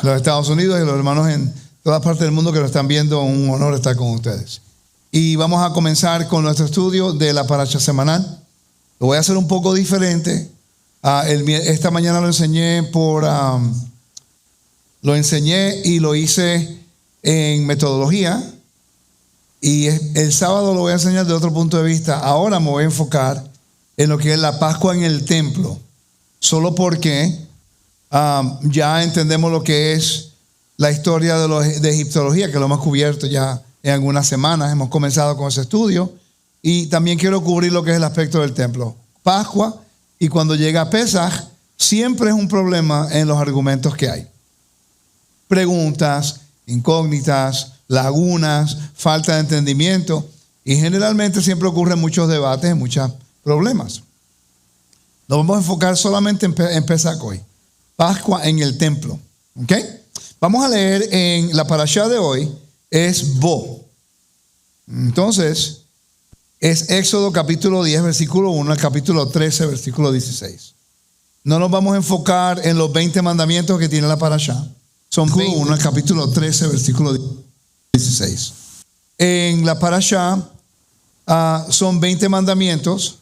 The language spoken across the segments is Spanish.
los Estados Unidos y los hermanos en todas partes del mundo que nos están viendo. Un honor estar con ustedes. Y vamos a comenzar con nuestro estudio de la parasha semanal. Lo voy a hacer un poco diferente. Esta mañana lo enseñé y lo hice en metodología. Y el sábado lo voy a enseñar de otro punto de vista. Ahora me voy a enfocar en lo que es la Pascua en el templo. Solo porque ya entendemos lo que es la historia de egiptología, que lo hemos cubierto ya en algunas semanas. Hemos comenzado con ese estudio. Y también quiero cubrir lo que es el aspecto del templo. Pascua, y cuando llega Pesaj, siempre es un problema en los argumentos que hay. Preguntas, incógnitas, lagunas, falta de entendimiento, y generalmente siempre ocurren muchos debates y muchos problemas. Nos vamos a enfocar solamente en Pesaj hoy. Pascua en el templo. ¿Ok? Vamos a leer en la parashá de hoy, es Bo. Entonces, es Éxodo capítulo 10, versículo 1, al capítulo 13, versículo 16. No nos vamos a enfocar en los 20 mandamientos que tiene la parashá. Son 1 al capítulo 13, versículo 16. En la parashá son 20 mandamientos,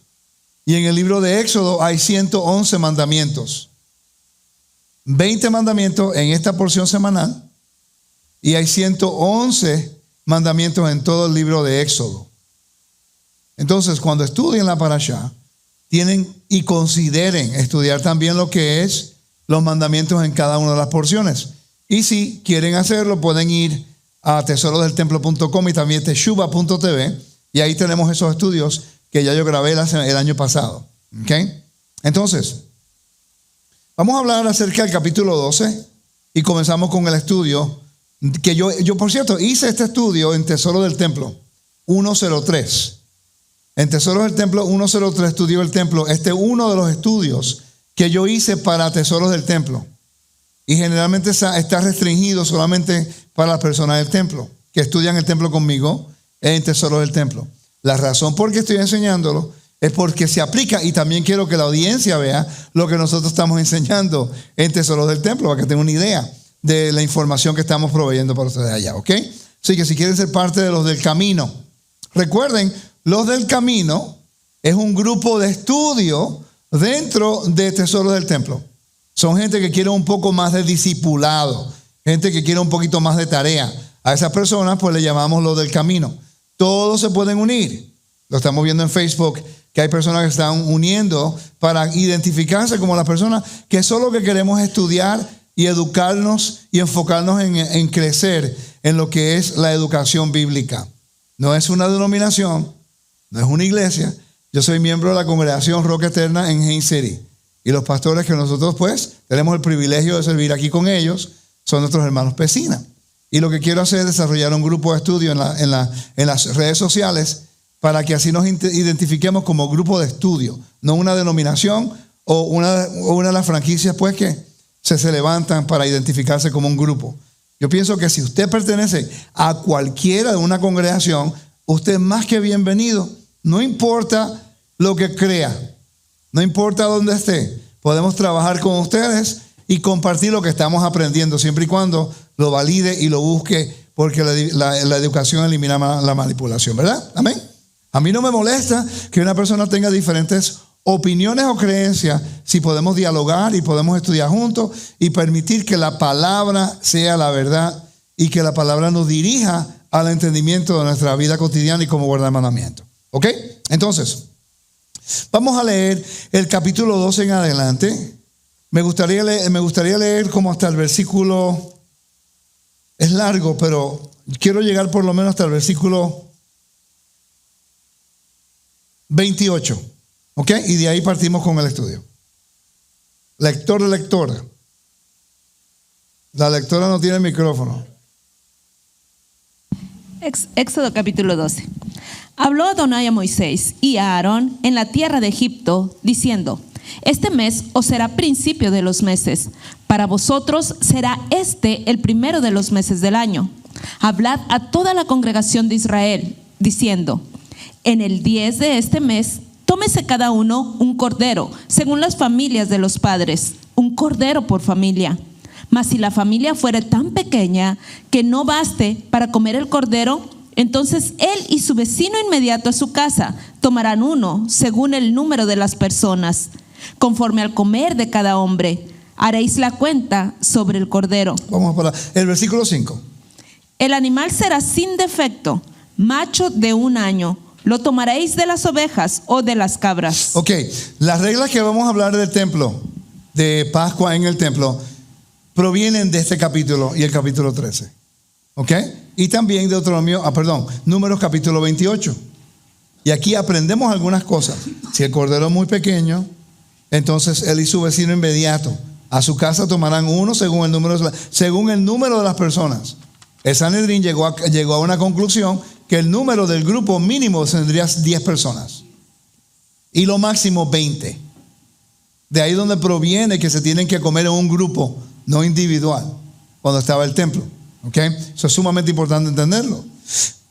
y en el libro de Éxodo hay 111 mandamientos. 20 mandamientos en esta porción semanal, y hay 111 mandamientos en todo el libro de Éxodo. Entonces, cuando estudien la parashá, tienen y consideren estudiar también lo que es los mandamientos en cada una de las porciones. Y si quieren hacerlo, pueden ir a tesorosdeltemplo.com y también teshuva.tv, y ahí tenemos esos estudios que ya yo grabé el año pasado. ¿Okay? Entonces, vamos a hablar acerca del capítulo 12 y comenzamos con el estudio que yo por cierto, hice este estudio en Tesoro del Templo 103. En Tesoros del Templo 103 estudió el templo. Este es uno de los estudios que yo hice para Tesoros del Templo. Y generalmente está restringido solamente para las personas del templo, que estudian el templo conmigo en Tesoros del Templo. La razón por qué estoy enseñándolo es porque se aplica, y también quiero que la audiencia vea lo que nosotros estamos enseñando en Tesoros del Templo, para que tengan una idea de la información que estamos proveyendo para ustedes allá, ¿ok? Así que si quieren ser parte de los del camino, recuerden, los del camino es un grupo de estudio dentro de Tesoros del Templo. Son gente que quiere un poco más de discipulado, gente que quiere un poquito más de tarea. A esas personas pues le llamamos los del camino. Todos se pueden unir. Lo estamos viendo en Facebook, que hay personas que están uniendo para identificarse como las personas que solo que queremos estudiar y educarnos y enfocarnos en crecer en lo que es la educación bíblica. No es una denominación, no es una iglesia. Yo soy miembro de la congregación Roca Eterna en Haines City. Y los pastores que nosotros pues tenemos el privilegio de servir aquí con ellos son nuestros hermanos Pesina. Y lo que quiero hacer es desarrollar un grupo de estudio en las redes sociales para que así nos identifiquemos como grupo de estudio, no una denominación o una de las franquicias pues que se levantan para identificarse como un grupo. Yo pienso que si usted pertenece a cualquiera de una congregación, usted es más que bienvenido. No importa lo que crea, no importa dónde esté, podemos trabajar con ustedes y compartir lo que estamos aprendiendo, siempre y cuando lo valide y lo busque, porque la educación elimina la manipulación, ¿verdad? Amén. A mí no me molesta que una persona tenga diferentes opiniones o creencias, si podemos dialogar y podemos estudiar juntos y permitir que la palabra sea la verdad y que la palabra nos dirija al entendimiento de nuestra vida cotidiana y cómo guardar el mandamiento. ¿Ok? Entonces, vamos a leer el capítulo 12 en adelante. Me gustaría leer como hasta el versículo, es largo, pero quiero llegar por lo menos hasta el versículo 28. ¿Ok? Y de ahí partimos con el estudio. Lector, lectora. La lectora no tiene micrófono. Éxodo capítulo 12. Habló Adonai a Moisés y a Aarón en la tierra de Egipto, diciendo: Este mes os será principio de los meses. Para vosotros será el primero de los meses del año. Hablad a toda la congregación de Israel, diciendo: En el 10 de este mes, tómese cada uno un cordero, según las familias de los padres, un cordero por familia. Mas si la familia fuere tan pequeña que no baste para comer el cordero, entonces él y su vecino inmediato a su casa tomarán uno según el número de las personas, conforme al comer de cada hombre. Haréis la cuenta sobre el cordero. Vamos para el versículo 5. El animal será sin defecto, macho de 1 año. Lo tomaréis de las ovejas o de las cabras. Ok, las reglas que vamos a hablar del templo, de Pascua en el templo, provienen de este capítulo y el capítulo 13. Ok, y también Números capítulo 28. Y aquí aprendemos algunas cosas. Si el cordero es muy pequeño, entonces él y su vecino inmediato a su casa tomarán uno según el número de las personas. El Sanedrín llegó a una conclusión que el número del grupo mínimo tendría 10 personas y lo máximo 20. De ahí donde proviene que se tienen que comer en un grupo, no individual, cuando estaba el templo. ¿Ok? Eso es sumamente importante entenderlo.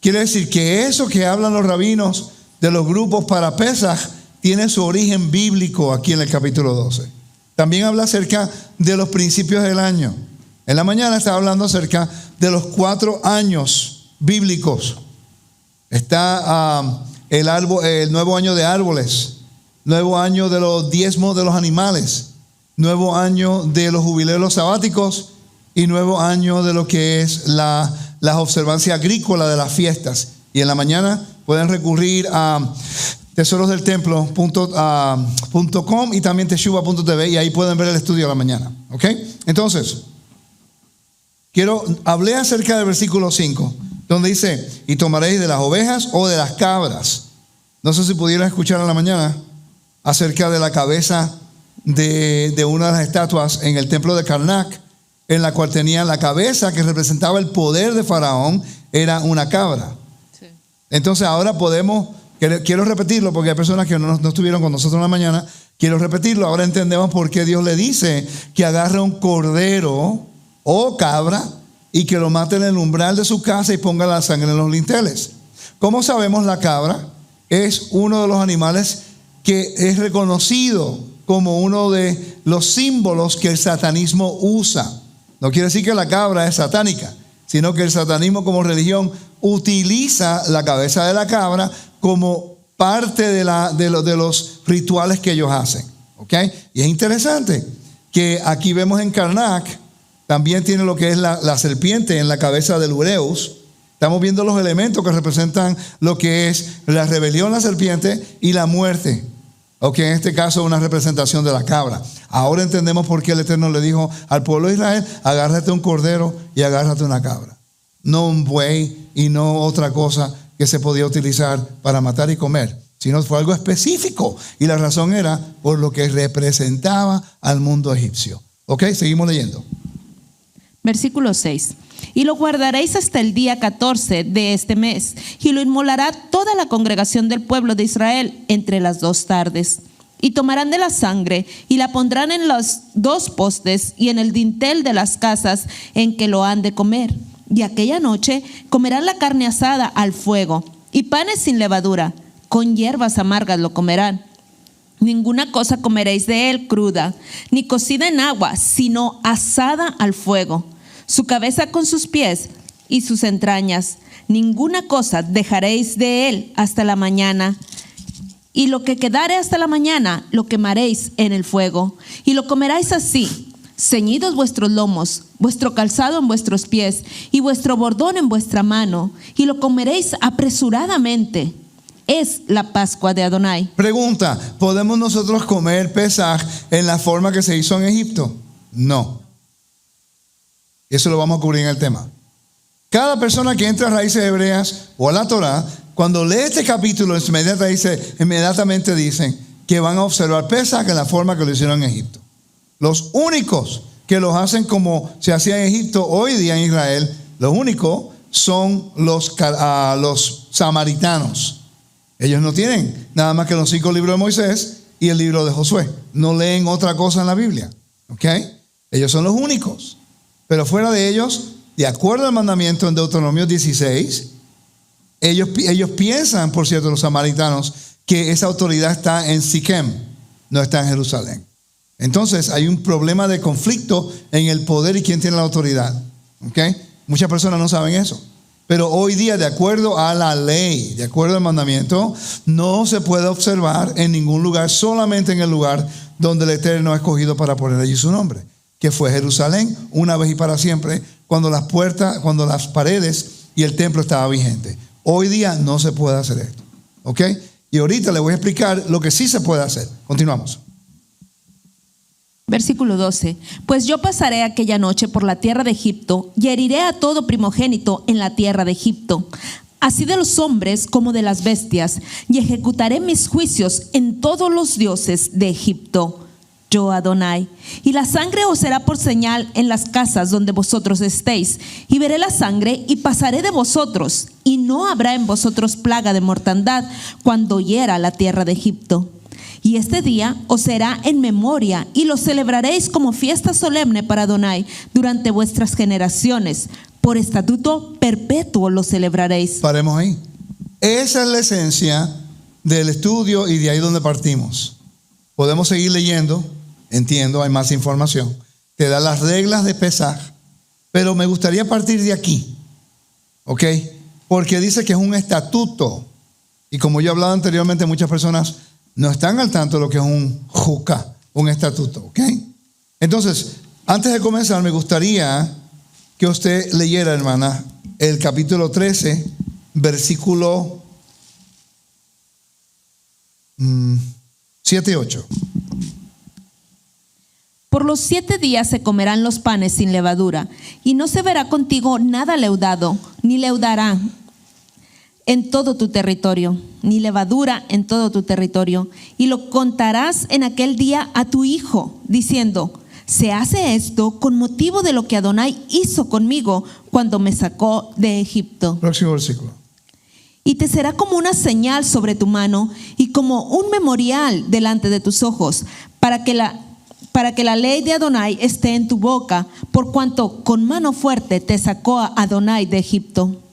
Quiere decir que eso que hablan los rabinos de los grupos para Pesaj tiene su origen bíblico aquí en el capítulo 12. También habla acerca de los principios del año. En la mañana estaba hablando acerca de los 4 años bíblicos. Está el nuevo año de árboles, nuevo año de los diezmos de los animales, nuevo año de los jubileos sabáticos y nuevo año de lo que es la observancia agrícola de las fiestas. Y en la mañana pueden recurrir a tesorosdeltemplo.com y también teshuva.tv y ahí pueden ver el estudio de la mañana. ¿Ok? Entonces, hablé acerca del versículo 5, donde dice, y tomaréis de las ovejas o de las cabras. No sé si pudieran escuchar en la mañana acerca de la cabeza de una de las estatuas en el templo de Karnak, en la cual tenía la cabeza que representaba el poder de Faraón, era una cabra. Sí. Entonces ahora quiero repetirlo porque hay personas que no estuvieron con nosotros en la mañana, quiero repetirlo, ahora entendemos por qué Dios le dice que agarre un cordero o cabra y que lo mate en el umbral de su casa y ponga la sangre en los linteles. ¿Cómo sabemos? La cabra es uno de los animales que es reconocido como uno de los símbolos que el satanismo usa. No quiere decir que la cabra es satánica, sino que el satanismo como religión utiliza la cabeza de la cabra como parte de los rituales que ellos hacen. ¿Ok? Y es interesante que aquí vemos en Karnak, también tiene lo que es la serpiente en la cabeza del Ureus. Estamos viendo los elementos que representan lo que es la rebelión, la serpiente y la muerte. Ok, en este caso una representación de la cabra. Ahora entendemos por qué el Eterno le dijo al pueblo de Israel, agárrate un cordero y agárrate una cabra. No un buey y no otra cosa que se podía utilizar para matar y comer, sino fue algo específico. Y la razón era por lo que representaba al mundo egipcio. Ok, seguimos leyendo. Versículo 6. Y lo guardaréis hasta el día 14 de este mes, y lo inmolará toda la congregación del pueblo de Israel entre las 2 tardes. Y tomarán de la sangre, y la pondrán en los 2 postes y en el dintel de las casas en que lo han de comer. Y aquella noche comerán la carne asada al fuego, y panes sin levadura, con hierbas amargas lo comerán. Ninguna cosa comeréis de él cruda, ni cocida en agua, sino asada al fuego. Su cabeza con sus pies y sus entrañas. Ninguna cosa dejaréis de él hasta la mañana. Y lo que quedare hasta la mañana lo quemaréis en el fuego. Y lo comeráis así, ceñidos vuestros lomos, vuestro calzado en vuestros pies y vuestro bordón en vuestra mano. Y lo comeréis apresuradamente. Es la Pascua de Adonai. Pregunta, ¿podemos nosotros comer Pesaj en la forma que se hizo en Egipto? No. Eso lo vamos a cubrir en el tema. Cada persona que entra a Raíces Hebreas o a la Torah, cuando lee este capítulo, inmediatamente dicen que van a observar Pesaj en la forma que lo hicieron en Egipto. Los únicos que los hacen como se hacía en Egipto hoy día en Israel, los únicos son los samaritanos. Ellos no tienen nada más que los 5 libros de Moisés y el libro de Josué. No leen otra cosa en la Biblia. ¿Ok? Ellos son los únicos. Pero fuera de ellos, de acuerdo al mandamiento en Deuteronomio 16, ellos piensan, por cierto, los samaritanos, que esa autoridad está en Siquem, no está en Jerusalén. Entonces hay un problema de conflicto en el poder y quién tiene la autoridad. ¿Okay? Muchas personas no saben eso. Pero hoy día, de acuerdo a la ley, de acuerdo al mandamiento, no se puede observar en ningún lugar, solamente en el lugar donde el Eterno ha escogido para poner allí su nombre, que fue Jerusalén, una vez y para siempre, cuando las puertas, cuando las paredes y el templo estaba vigente. Hoy día no se puede hacer esto. ¿Ok? Y ahorita le voy a explicar lo que sí se puede hacer. Continuamos. Versículo 12. Pues yo pasaré aquella noche por la tierra de Egipto y heriré a todo primogénito en la tierra de Egipto, así de los hombres como de las bestias, y ejecutaré mis juicios en todos los dioses de Egipto. Yo, Adonai. Y la sangre os será por señal en las casas donde vosotros estéis, y veré la sangre y pasaré de vosotros, y no habrá en vosotros plaga de mortandad cuando hiera la tierra de Egipto. Y este día os será en memoria y lo celebraréis como fiesta solemne para Adonai durante vuestras generaciones. Por estatuto perpetuo lo celebraréis. Paremos ahí. Esa es la esencia del estudio y de ahí donde partimos. Podemos seguir leyendo, entiendo, hay más información. Te da las reglas de Pesaj, pero me gustaría partir de aquí, ¿ok? Porque dice que es un estatuto. Y como yo he hablado anteriormente, muchas personas no están al tanto de lo que es un jukah, un estatuto, ¿ok? Entonces, antes de comenzar, me gustaría que usted leyera, hermana, el capítulo 13, versículo 7 y 8. Por los 7 días se comerán los panes sin levadura, y no se verá contigo nada leudado, ni leudará en todo tu territorio, ni levadura en todo tu territorio. Y lo contarás en aquel día a tu hijo, diciendo: se hace esto con motivo de lo que Adonai hizo conmigo cuando me sacó de Egipto. Próximo versículo. Y te será como una señal sobre tu mano y como un memorial delante de tus ojos, para que la ley de Adonai esté en tu boca, por cuanto con mano fuerte te sacó a Adonai de Egipto.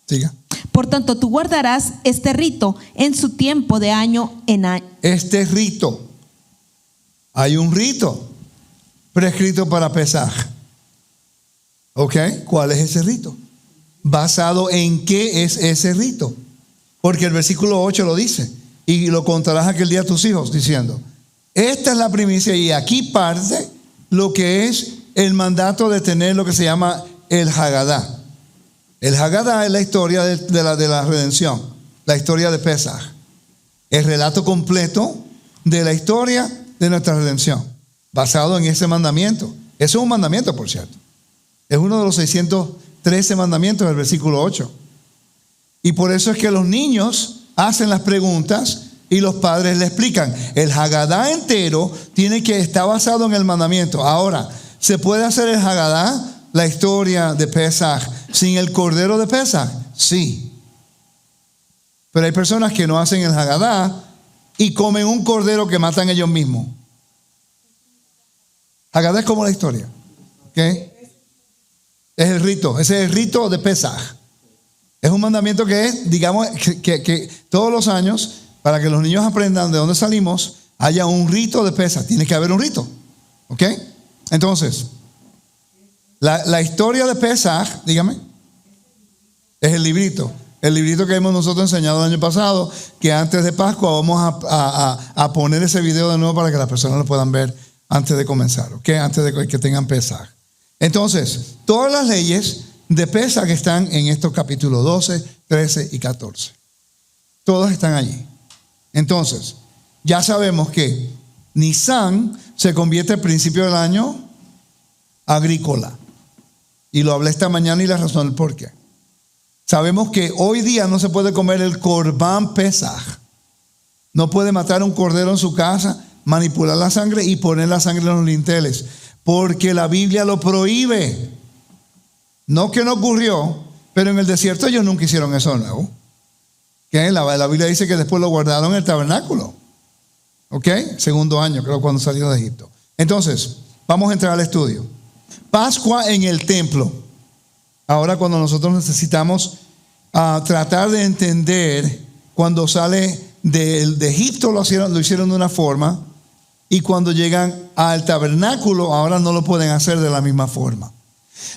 Siga. Por tanto, tú guardarás este rito en su tiempo de año en año. Este rito. Hay un rito prescrito para Pesaj. ¿Ok? ¿Cuál es ese rito? ¿Basado en qué es ese rito? Porque el versículo 8 lo dice. Y lo contarás aquel día a tus hijos, diciendo: esta es la primicia, y aquí parte lo que es el mandato de tener lo que se llama el Hagadá. El Hagadá es la historia de la redención, la historia de Pesaj. El relato completo de la historia de nuestra redención, basado en ese mandamiento. Eso es un mandamiento, por cierto. Es uno de los 613 mandamientos del versículo 8. Y por eso es que los niños hacen las preguntas y los padres le explican. El Hagadá entero tiene que estar basado en el mandamiento. Ahora, ¿se puede hacer el Hagadá, la historia de Pesaj, sin el cordero de Pesaj? Sí. Pero hay personas que no hacen el Hagadá y comen un cordero que matan ellos mismos. Hagadá es como la historia. ¿Ok? Es el rito. Ese es el rito de Pesaj. Es un mandamiento que es, digamos, que todos los años, para que los niños aprendan de dónde salimos, haya un rito de Pesaj. Tiene que haber un rito. ¿Ok? Entonces, la historia de Pesaj, dígame, es el librito. El librito que hemos nosotros enseñado el año pasado, que antes de Pascua vamos a poner ese video de nuevo para que las personas lo puedan ver antes de comenzar, ¿ok? Antes de que tengan Pesaj. Entonces, todas las leyes de Pesaj están en estos capítulos 12, 13 y 14. Todas están allí. Entonces, ya sabemos que Nisan se convierte al principio del año agrícola. Y lo hablé esta mañana y la razón del por qué. Sabemos que hoy día no se puede comer el Corbán Pesaj. No puede matar un cordero en su casa, manipular la sangre y poner la sangre en los linteles, porque la Biblia lo prohíbe. No que no ocurrió, pero en el desierto ellos nunca hicieron eso de nuevo. ¿Okay? La Biblia dice que después lo guardaron en el tabernáculo. ¿Ok? Segundo año, creo, cuando salió de Egipto. Entonces, vamos a entrar al estudio. Pascua en el templo. Ahora, cuando nosotros necesitamos tratar de entender, cuando sale de Egipto lo hicieron de una forma, y cuando llegan al tabernáculo, ahora no lo pueden hacer de la misma forma.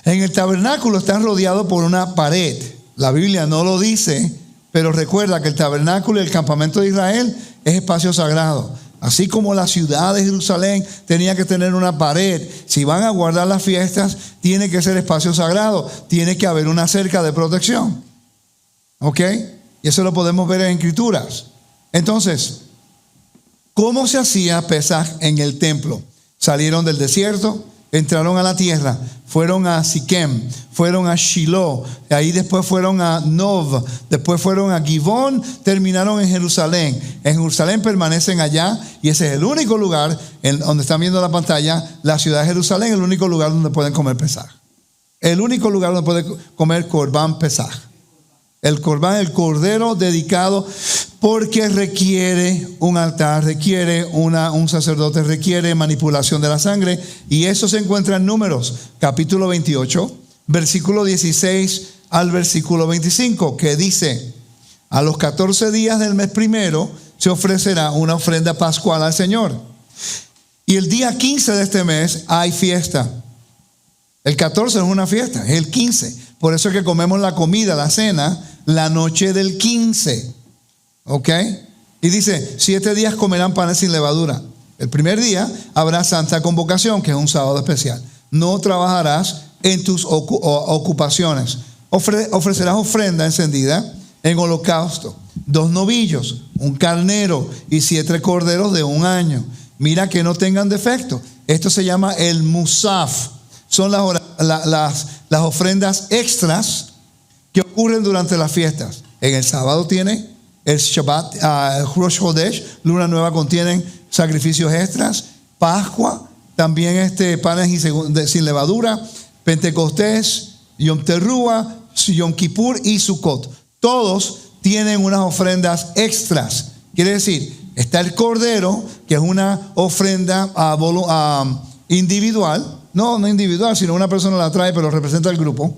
En el tabernáculo están rodeados por una pared. La Biblia no lo dice, pero recuerda que el tabernáculo y el campamento de Israel es espacio sagrado. Así como la ciudad de Jerusalén tenía que tener una pared, si van a guardar las fiestas, tiene que ser espacio sagrado, tiene que haber una cerca de protección. ¿Ok? Y eso lo podemos ver en Escrituras. Entonces, ¿cómo se hacía Pesaj en el templo? Salieron del desierto, entraron a la tierra, fueron a Siquem, fueron a Shiloh, ahí después fueron a Nov, después fueron a Gibón, terminaron en Jerusalén. En Jerusalén permanecen allá y ese es el único lugar, donde están viendo la pantalla, la ciudad de Jerusalén, el único lugar donde pueden comer Pesaj. El único lugar donde pueden comer Corbán Pesaj. El Corbán, el cordero dedicado, porque requiere un altar, requiere un sacerdote, requiere manipulación de la sangre. Y eso se encuentra en Números, capítulo 28, versículo 16 al versículo 25, que dice: a los 14 días del mes primero se ofrecerá una ofrenda pascual al Señor. Y el día 15 de este mes hay fiesta. El 14 es una fiesta, es el 15. Por eso es que comemos la comida, la cena, la noche del 15. ¿Ok? Y dice, 7 días comerán panes sin levadura. El primer día habrá santa convocación, que es un sábado especial. No trabajarás en tus ocupaciones. Ofrecerás ofrenda encendida en holocausto, 2 novillos, un carnero y 7 corderos de 1 año. Mira que no tengan defecto. Esto se llama el musaf. Son las ofrendas extras que ocurren durante las fiestas. En el sábado tiene el Shabbat, Rosh Hodesh, luna nueva, contienen sacrificios extras. Pascua, también panes sin levadura. Pentecostés, Yom Teruah, Yom Kippur y Sukkot. Todos tienen unas ofrendas extras. Quiere decir, está el cordero, que es una ofrenda individual. No individual, sino una persona la trae, pero representa al grupo.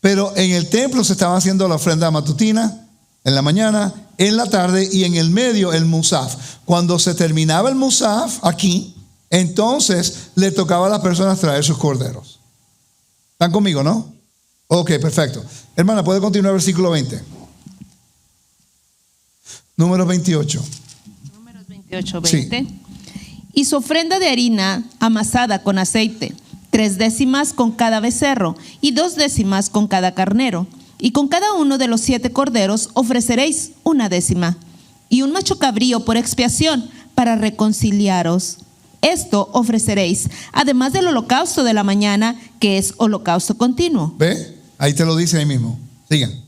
Pero en el templo se estaba haciendo la ofrenda matutina, en la mañana, en la tarde y en el medio el musaf. Cuando se terminaba el musaf aquí, entonces le tocaba a las personas traer sus corderos. ¿Están conmigo, no? Ok, perfecto. Hermana, ¿puede continuar el versículo 20? Números 28. Números 28, 20. Sí. Y su ofrenda de harina amasada con aceite, 3 décimas con cada becerro y 2 décimas con cada carnero. Y con cada uno de los 7 corderos ofreceréis 1 décima. Y un macho cabrío por expiación para reconciliaros. Esto ofreceréis, además del holocausto de la mañana, que es holocausto continuo. ¿Ve? Ahí te lo dice ahí mismo. Sigan.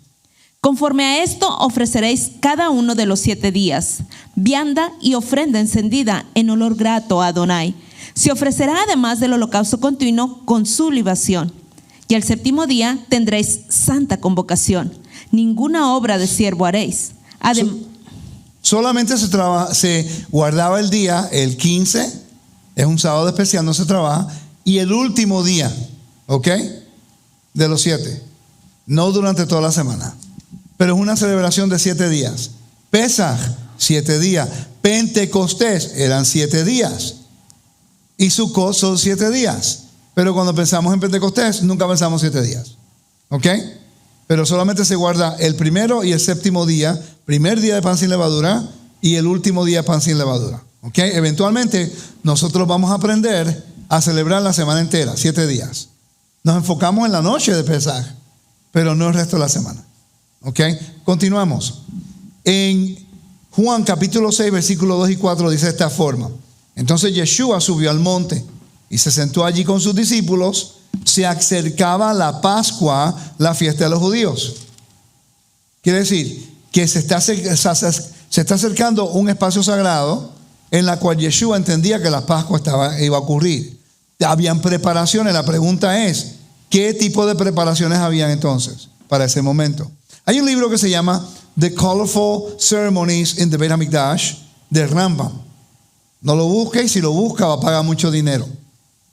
Conforme a esto ofreceréis cada uno de los 7 días, vianda y ofrenda encendida en olor grato a Adonai. Se ofrecerá además del holocausto continuo con su libación. Y el 7º día tendréis santa convocación. Ninguna obra de siervo haréis. Solamente se guardaba el día, el 15, es un sábado especial, no se trabaja, y el último día, ¿ok? De los 7, no durante toda la semana. Pero es una celebración de 7 días. Pesaj, 7 días. Pentecostés, eran 7 días. Y Sukkot son 7 días. Pero cuando pensamos en Pentecostés, nunca pensamos 7 días. ¿Ok? Pero solamente se guarda el primero y el 7º día. Primer día de pan sin levadura y el último día de pan sin levadura. ¿Ok? Eventualmente, nosotros vamos a aprender a celebrar la semana entera, 7 días. Nos enfocamos en la noche de Pesaj, pero no el resto de la semana. ¿Ok? Continuamos. En Juan capítulo 6, versículos 2 y 4 dice de esta forma: entonces Yeshua subió al monte y se sentó allí con sus discípulos. Se acercaba la Pascua, la fiesta de los judíos. Quiere decir que se está acercando un espacio sagrado en la cual Yeshua entendía que la Pascua iba a ocurrir. Habían preparaciones. La pregunta es, ¿qué tipo de preparaciones habían entonces para ese momento? Hay un libro que se llama The Colorful Ceremonies in the Beit HaMikdash de Rambam. No lo busque, y si lo busca va a pagar mucho dinero,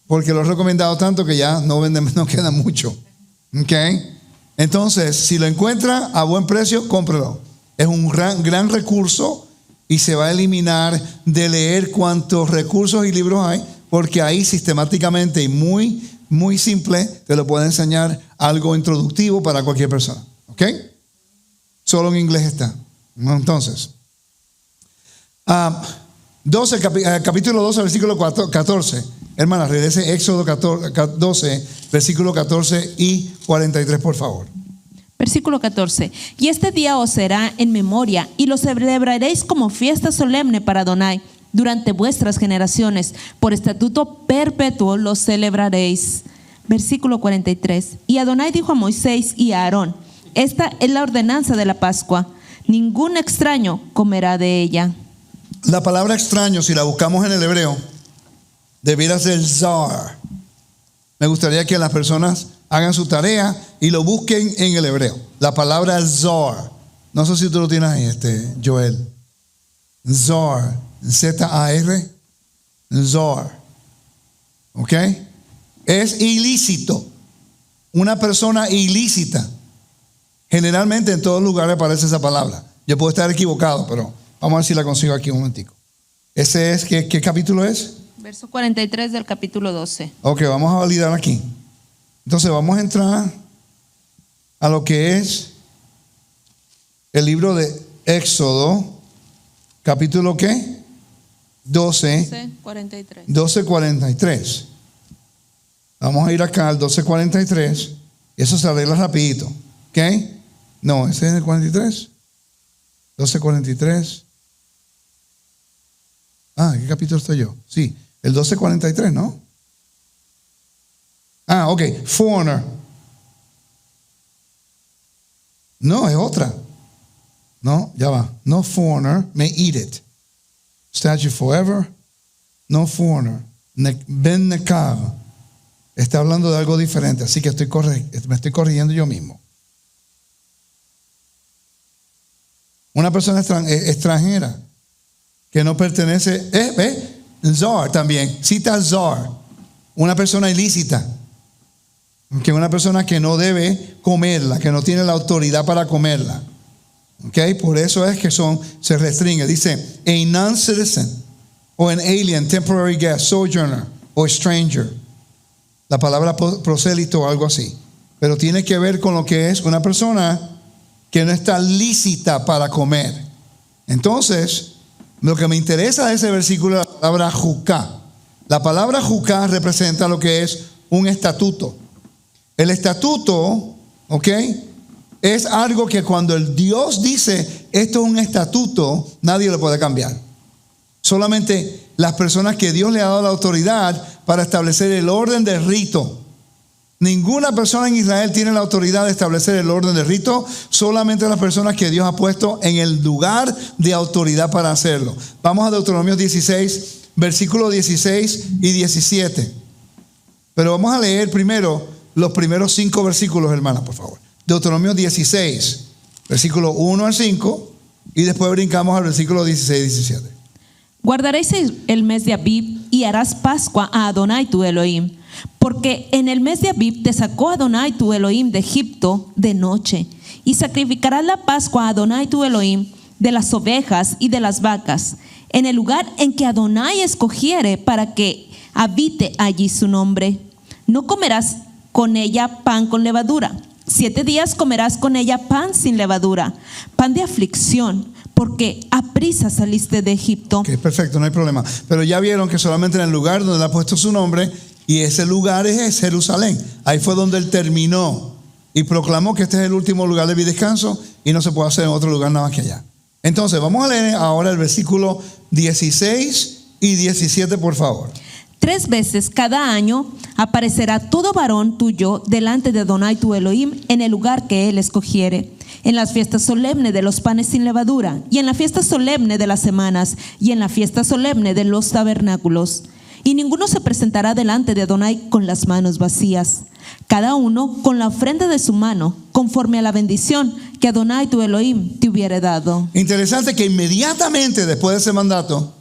porque lo he recomendado tanto que ya no queda mucho. ¿Ok? Entonces, si lo encuentra a buen precio, cómprelo. Es un gran recurso y se va a eliminar de leer cuantos recursos y libros hay, porque ahí sistemáticamente y muy, muy simple te lo puede enseñar algo introductivo para cualquier persona. ¿Ok? Solo en inglés está. Entonces, capítulo 12, versículo 14. Hermana, regrese Éxodo 12, versículo 14 y 43, por favor. Versículo 14. Y este día os será en memoria, y lo celebraréis como fiesta solemne para Adonai durante vuestras generaciones. Por estatuto perpetuo lo celebraréis. Versículo 43. Y Adonai dijo a Moisés y a Aarón: esta es la ordenanza de la Pascua. Ningún extraño comerá de ella. La palabra extraño, si la buscamos en el hebreo, debiera ser zar. Me gustaría que las personas hagan su tarea y lo busquen en el hebreo. La palabra zar. No sé si tú lo tienes ahí, Joel. Zar. Z-A-R. Zar. ¿Ok? Es ilícito. Una persona ilícita. Generalmente en todos lugares aparece esa palabra. Yo puedo estar equivocado, pero vamos a ver si la consigo aquí un momentico. Ese es, ¿qué capítulo es? Verso 43 del capítulo 12. Ok, vamos a validar aquí. Entonces vamos a entrar a lo que es el libro de Éxodo, capítulo ¿qué? 12:43. 12:43. Vamos a ir acá al 12:43. Eso se arregla rapidito. ¿Ok? No, ese es el 43. 12:43. ¿Qué capítulo estoy yo? Sí, el 12:43, ¿no? Ok, foreigner. No, es otra. No, ya va. No foreigner may eat it. Statute forever. No foreigner. Ben nekar. Está hablando de algo diferente, así que me estoy corrigiendo yo mismo. Una persona extranjera que no pertenece, zar también, cita zar, una persona ilícita, que una persona que no debe comerla, que no tiene la autoridad para comerla. Okay, por eso es que se restringe. Dice, a non-citizen o an alien, temporary guest, sojourner o stranger. La palabra prosélito o algo así. Pero tiene que ver con lo que es una persona que no está lícita para comer. Entonces, lo que me interesa de ese versículo es la palabra juká. La palabra juká representa lo que es un estatuto. El estatuto, ¿ok?, es algo que cuando el Dios dice esto es un estatuto, nadie lo puede cambiar. Solamente las personas que Dios le ha dado la autoridad para establecer el orden del rito. Ninguna persona en Israel tiene la autoridad de establecer el orden del rito, solamente las personas que Dios ha puesto en el lugar de autoridad para hacerlo. Vamos a Deuteronomio 16, versículos 16 y 17. Pero vamos a leer primero los primeros 5 versículos, hermanas, por favor. Deuteronomio 16, versículo 1 al 5, y después brincamos al versículo 16 y 17. Guardaréis el mes de Abib y harás Pascua a Adonai tu Elohim, porque en el mes de Abib te sacó Adonai tu Elohim de Egipto de noche, y sacrificarás la Pascua a Adonai tu Elohim de las ovejas y de las vacas, en el lugar en que Adonai escogiere para que habite allí su nombre. No comerás con ella pan con levadura. 7 días comerás con ella pan sin levadura, pan de aflicción, porque aprisa saliste de Egipto. Ok, perfecto, no hay problema. Pero ya vieron que solamente en el lugar donde le ha puesto su nombre, y ese lugar es Jerusalén. Ahí fue donde él terminó y proclamó que este es el último lugar de mi descanso y no se puede hacer en otro lugar nada más que allá. Entonces, vamos a leer ahora el versículo 16 y 17, por favor. 3 veces cada año aparecerá todo varón tuyo delante de Adonai tu Elohim en el lugar que él escogiere, en las fiestas solemnes de los panes sin levadura, y en la fiesta solemne de las semanas, y en la fiesta solemne de los tabernáculos. Y ninguno se presentará delante de Adonai con las manos vacías, cada uno con la ofrenda de su mano, conforme a la bendición que Adonai tu Elohim te hubiere dado. Interesante que inmediatamente después de ese mandato,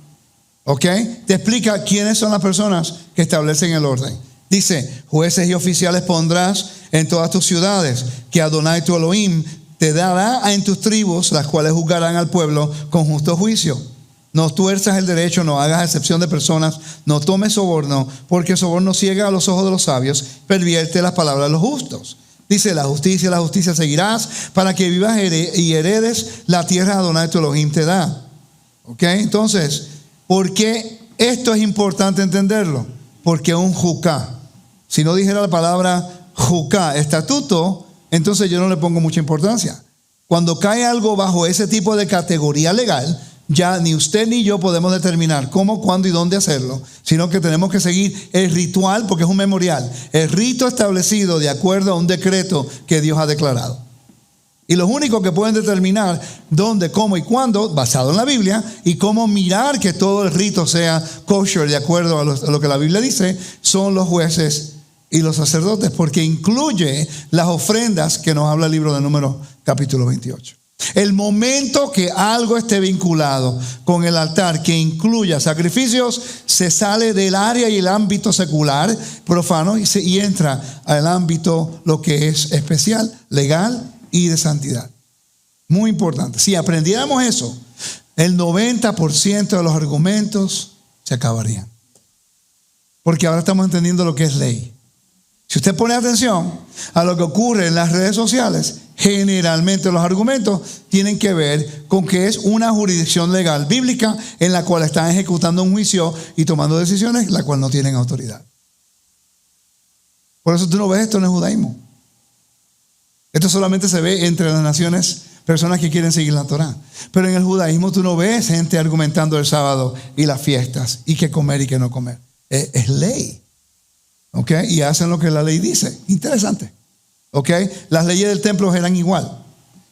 ¿ok?, te explica quiénes son las personas que establecen el orden. Dice, jueces y oficiales pondrás en todas tus ciudades, que Adonai tu Elohim te dará en tus tribus, las cuales juzgarán al pueblo con justo juicio. No tuerzas el derecho, no hagas excepción de personas, no tomes soborno, porque el soborno ciega a los ojos de los sabios, pervierte las palabras de los justos. Dice, la justicia seguirás, para que vivas y heredes la tierra Adonai tu Elohim te da. ¿Ok? Entonces, ¿por qué esto es importante entenderlo? Porque un juká. Si no dijera la palabra juká, estatuto, entonces yo no le pongo mucha importancia. Cuando cae algo bajo ese tipo de categoría legal, ya ni usted ni yo podemos determinar cómo, cuándo y dónde hacerlo, sino que tenemos que seguir el ritual, porque es un memorial, el rito establecido de acuerdo a un decreto que Dios ha declarado. Y los únicos que pueden determinar dónde, cómo y cuándo, basado en la Biblia, y cómo mirar que todo el rito sea kosher de acuerdo a lo que la Biblia dice, son los jueces y los sacerdotes, porque incluye las ofrendas que nos habla el libro de Números capítulo 28. El momento que algo esté vinculado con el altar que incluya sacrificios, se sale del área y el ámbito secular, profano, y entra al ámbito lo que es especial, legal y de santidad. Muy importante. Si aprendiéramos eso, el 90% de los argumentos se acabarían. Porque ahora estamos entendiendo lo que es ley. Si usted pone atención a lo que ocurre en las redes sociales, generalmente los argumentos tienen que ver con que es una jurisdicción legal bíblica en la cual están ejecutando un juicio y tomando decisiones la cual no tienen autoridad. Por eso tú no ves esto en el judaísmo. Esto solamente se ve entre las naciones, personas que quieren seguir la Torá. Pero en el judaísmo tú no ves gente argumentando el sábado y las fiestas y qué comer y qué no comer. Es ley. ¿Ok? Y hacen lo que la ley dice. Interesante. ¿Ok? Las leyes del templo eran igual.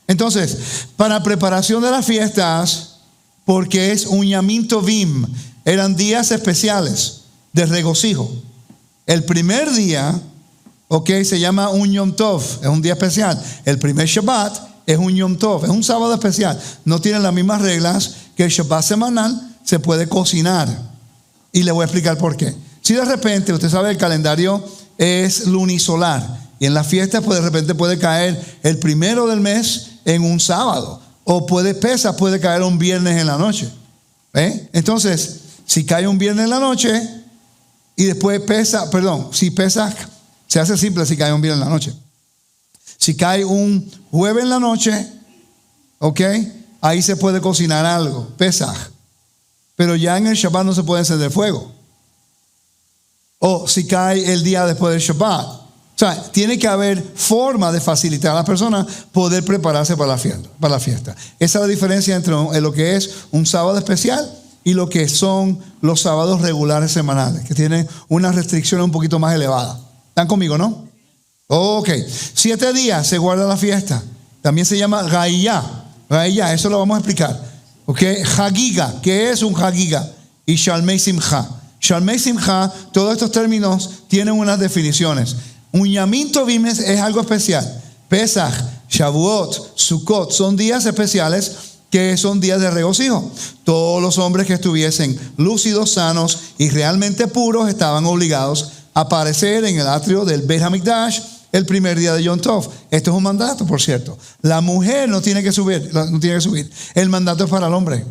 Entonces, para preparación de las fiestas, porque es un Yamim Tovim, eran días especiales de regocijo. El primer día, ¿ok? Se llama un Yom Tov, es un día especial. El primer Shabbat es un Yom Tov, es un sábado especial. No tienen las mismas reglas que el Shabbat semanal, se puede cocinar. Y le voy a explicar por qué. Si de repente, usted sabe, el calendario es lunisolar y en las fiestas pues de repente puede caer el primero del mes en un sábado o puede caer un viernes en la noche. Entonces, si cae un viernes en la noche y después si Pesaj se hace simple si cae un viernes en la noche. Si cae un jueves en la noche, ¿ok? Ahí se puede cocinar algo, Pesaj. Pero ya en el Shabbat no se puede encender fuego. O si cae el día después del Shabbat. O sea, tiene que haber forma de facilitar a las personas poder prepararse para la fiesta. Esa es la diferencia entre lo que es un sábado especial y lo que son los sábados regulares semanales, que tienen una restricción un poquito más elevada. ¿Están conmigo, no? Ok. 7 días se guarda la fiesta. También se llama Gaiyá. Gaiyá, eso lo vamos a explicar. Ok. Hagiga, ¿qué es un Hagiga? Y Shalmei Simcha. Shalmei Simcha, todos estos términos tienen unas definiciones. Un Yamim Tovim es algo especial. Pesach, Shavuot, Sukkot son días especiales que son días de regocijo. Todos los hombres que estuviesen lúcidos, sanos y realmente puros estaban obligados a aparecer en el atrio del Beit HaMikdash el primer día de Yom Tov. Esto es un mandato, por cierto. La mujer no tiene que subir. El mandato es para el hombre.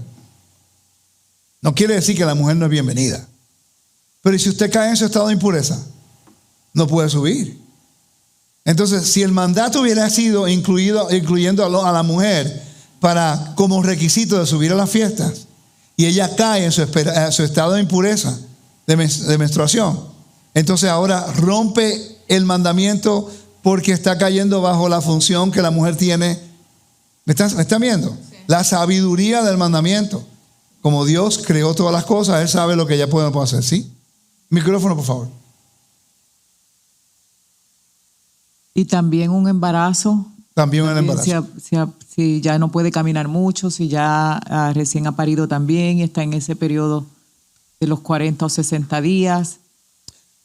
No quiere decir que la mujer no es bienvenida. Pero si usted cae en su estado de impureza, no puede subir. Entonces, si el mandato hubiera sido incluyendo a la mujer como requisito de subir a las fiestas, y ella cae en su estado de impureza, de menstruación, entonces ahora rompe el mandamiento porque está cayendo bajo la función que la mujer tiene. ¿Me están viendo? Sí. La sabiduría del mandamiento. Como Dios creó todas las cosas, Él sabe lo que ella puede hacer, ¿sí? Micrófono, por favor. Y también un embarazo. También un embarazo. Si ya no puede caminar mucho, si ya recién ha parido también y está en ese periodo de los 40 o 60 días.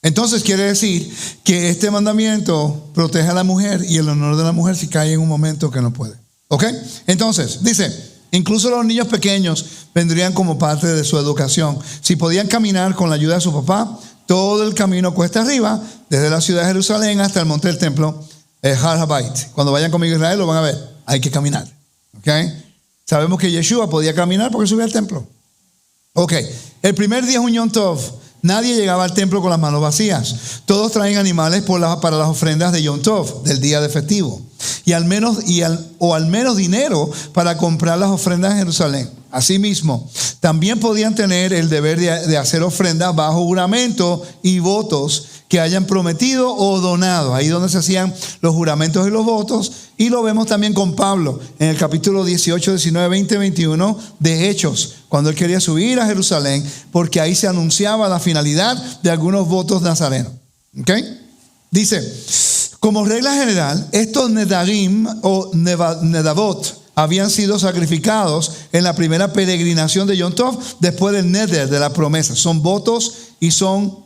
Entonces quiere decir que este mandamiento protege a la mujer y el honor de la mujer si cae en un momento que no puede. ¿Ok? Entonces, dice, incluso los niños pequeños vendrían como parte de su educación. Si podían caminar con la ayuda de su papá, todo el camino cuesta arriba, desde la ciudad de Jerusalén hasta el monte del templo, Har Habayit. Cuando vayan conmigo a Israel lo van a ver. Hay que caminar. ¿Okay? Sabemos que Yeshua podía caminar porque subía al templo. Ok, el primer día es un Yom Tov. Nadie llegaba al templo con las manos vacías. Todos traen animales para las ofrendas de Yom Tov, del día de festivo. Al menos dinero para comprar las ofrendas en Jerusalén. Asimismo, también podían tener el deber de hacer ofrendas bajo juramento y votos que hayan prometido o donado. Ahí donde se hacían los juramentos y los votos. Y lo vemos también con Pablo en el capítulo 18, 19, 20, 21 de Hechos, cuando él quería subir a Jerusalén, porque ahí se anunciaba la finalidad de algunos votos nazarenos. ¿Ok? Dice, como regla general, estos nedarim o nedavot habían sido sacrificados en la primera peregrinación de Yom Tov después del neder, de la promesa. Son votos y son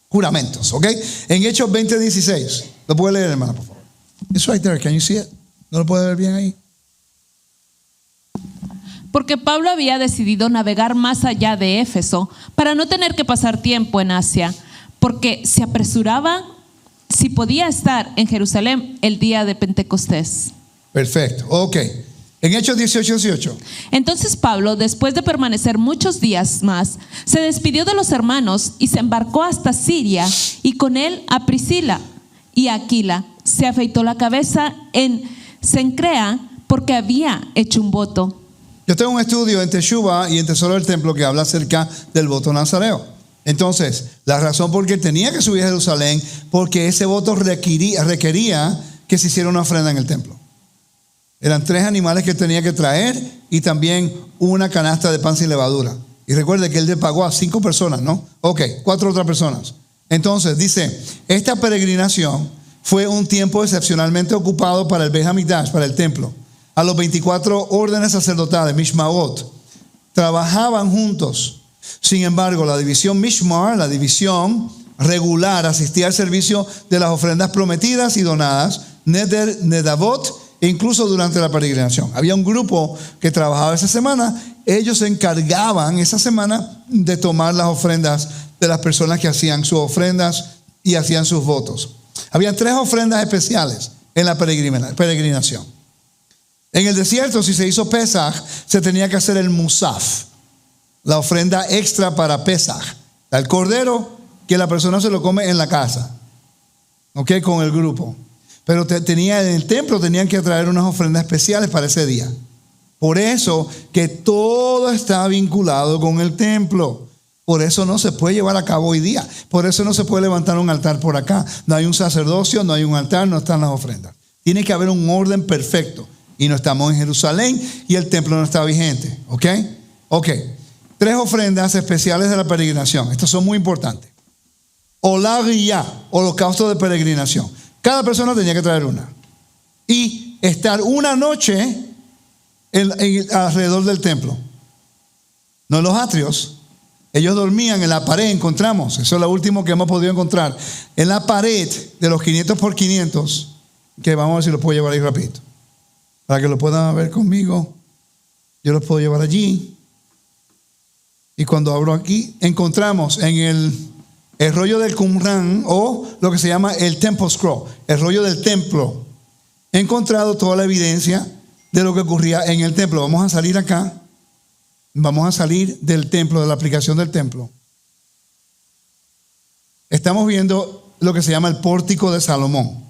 juramentos, ¿ok? En Hechos 20:16, lo puede leer, hermana, por favor. It's right there, can you see it? ¿No lo puede ver bien ahí? Porque Pablo había decidido navegar más allá de Éfeso para no tener que pasar tiempo en Asia, porque se apresuraba si podía estar en Jerusalén el día de Pentecostés. Perfecto, ok. En Hechos 18:18. Entonces Pablo, después de permanecer muchos días más, se despidió de los hermanos y se embarcó hasta Siria, y con él a Priscila y a Aquila. Se afeitó la cabeza en Cencrea porque había hecho un voto. Yo tengo un estudio en Teshuvah y en Tesoro del Templo que habla acerca del voto nazareo. Entonces, la razón por qué tenía que subir a Jerusalén, porque ese voto requería que se hiciera una ofrenda en el templo. Eran 3 animales que tenía que traer y también una canasta de pan sin levadura. Y recuerde que él le pagó a 5 personas, ¿no? Ok, 4 otras personas. Entonces, dice, esta peregrinación fue un tiempo excepcionalmente ocupado para el Beit HaMikdash, para el templo. A los 24 órdenes sacerdotales, Mishmaot, trabajaban juntos. Sin embargo, la división Mishmar, la división regular, asistía al servicio de las ofrendas prometidas y donadas, Neder, Nedavot, incluso durante la peregrinación. Había un grupo que trabajaba esa semana. Ellos se encargaban esa semana de tomar las ofrendas de las personas que hacían sus ofrendas y hacían sus votos. Había 3 ofrendas especiales en la peregrinación. En el desierto, si se hizo Pesaj, se tenía que hacer el Musaf, la ofrenda extra para Pesaj. El cordero que la persona se lo come en la casa, ¿ok? Con el grupo. Pero en el templo tenían que traer unas ofrendas especiales para ese día. Por eso que todo está vinculado con el templo. Por eso no se puede llevar a cabo hoy día. Por eso no se puede levantar un altar por acá. No hay un sacerdocio, no hay un altar, no están las ofrendas. Tiene que haber un orden perfecto. Y no estamos en Jerusalén y el templo no está vigente. ¿Ok? Ok. 3 ofrendas especiales de la peregrinación. Estas son muy importantes. Olagiyah, holocausto de peregrinación. Cada persona tenía que traer una. Y estar una noche alrededor del templo. No en los atrios. Ellos dormían en la pared, encontramos. Eso es lo último que hemos podido encontrar. En la pared de los 500 por 500. Que vamos a ver si lo puedo llevar ahí rapidito. Para que lo puedan ver conmigo. Yo los puedo llevar allí. Y cuando abro aquí, encontramos en el rollo del Qumran, o lo que se llama el Temple Scroll, el rollo del templo. He encontrado toda la evidencia de lo que ocurría en el templo. Vamos a salir acá. Vamos a salir del templo, de la aplicación del templo. Estamos viendo lo que se llama el pórtico de Salomón.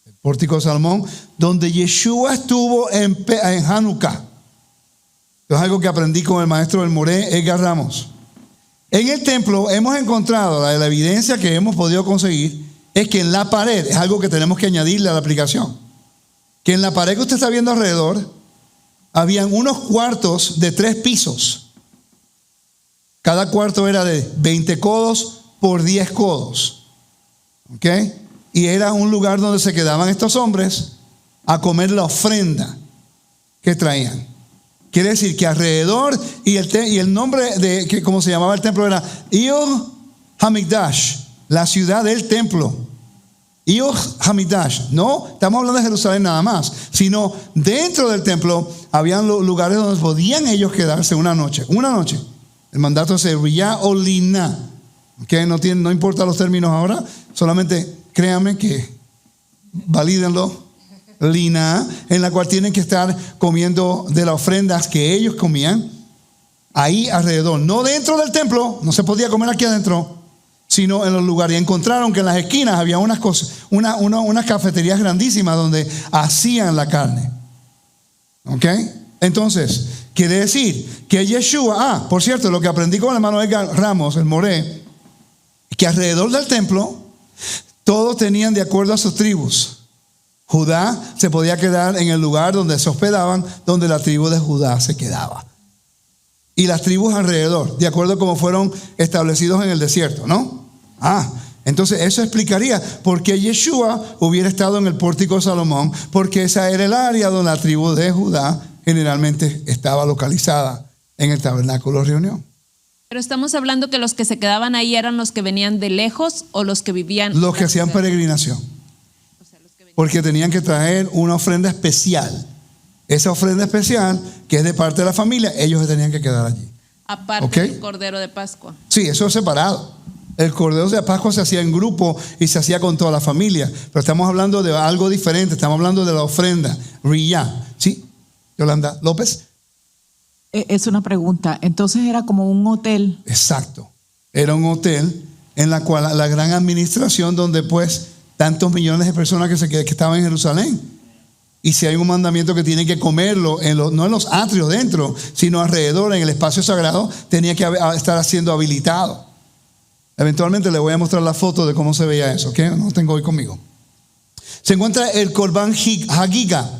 El pórtico de Salomón, donde Yeshua estuvo en Hanukkah. Esto es algo que aprendí con el maestro del Moré, Edgar Ramos. En el templo hemos encontrado, la evidencia que hemos podido conseguir, es que en la pared, es algo que tenemos que añadirle a la aplicación, que en la pared que usted está viendo alrededor, habían unos cuartos de 3 pisos. Cada cuarto era de 20 codos por 10 codos. ¿Ok? Y era un lugar donde se quedaban estos hombres a comer la ofrenda que traían. Quiere decir que alrededor, y el nombre de que como se llamaba el templo era Ir HaMikdash, la ciudad del templo. Ir HaMikdash. No estamos hablando de Jerusalén nada más, sino dentro del templo habían lugares donde podían ellos quedarse una noche. Una noche. El mandato es Riyah o Lina. Que no importa los términos ahora, solamente créanme que valídenlo. lina, en la cual tienen que estar comiendo de las ofrendas que ellos comían, ahí alrededor, no dentro del templo, no se podía comer aquí adentro, sino en los lugares. Y encontraron que en las esquinas había unas cosas, unas cafeterías grandísimas donde hacían la carne. ¿Ok? Entonces, quiere decir que Yeshua, por cierto, lo que aprendí con el hermano Edgar Ramos, el Moré, que alrededor del templo, todos tenían de acuerdo a sus tribus. Judá se podía quedar en el lugar donde se hospedaban, donde la tribu de Judá se quedaba. Y las tribus alrededor, de acuerdo a cómo fueron establecidos en el desierto, ¿no? Entonces eso explicaría por qué Yeshua hubiera estado en el pórtico de Salomón, porque esa era el área donde la tribu de Judá generalmente estaba localizada en el tabernáculo de reunión. Pero estamos hablando que los que se quedaban ahí eran los que venían de lejos o los que vivían. Los que hacían peregrinación. Porque tenían que traer una ofrenda especial. Esa ofrenda especial, que es de parte de la familia, ellos se tenían que quedar allí. Aparte del Cordero de Pascua. Sí, eso es separado. El Cordero de Pascua se hacía en grupo y se hacía con toda la familia. Pero estamos hablando de algo diferente. Estamos hablando de la ofrenda. Riyá. ¿Sí? Yolanda López. Es una pregunta. Entonces era como un hotel. Exacto. Era un hotel en la cual la gran administración, donde pues tantos millones de personas que estaban en Jerusalén. Y si hay un mandamiento que tienen que comerlo, no en los atrios dentro, sino alrededor, en el espacio sagrado, tenía que estar siendo habilitado. Eventualmente le voy a mostrar la foto de cómo se veía eso, ¿ok? No lo tengo hoy conmigo. Se encuentra el Korban Hagiga,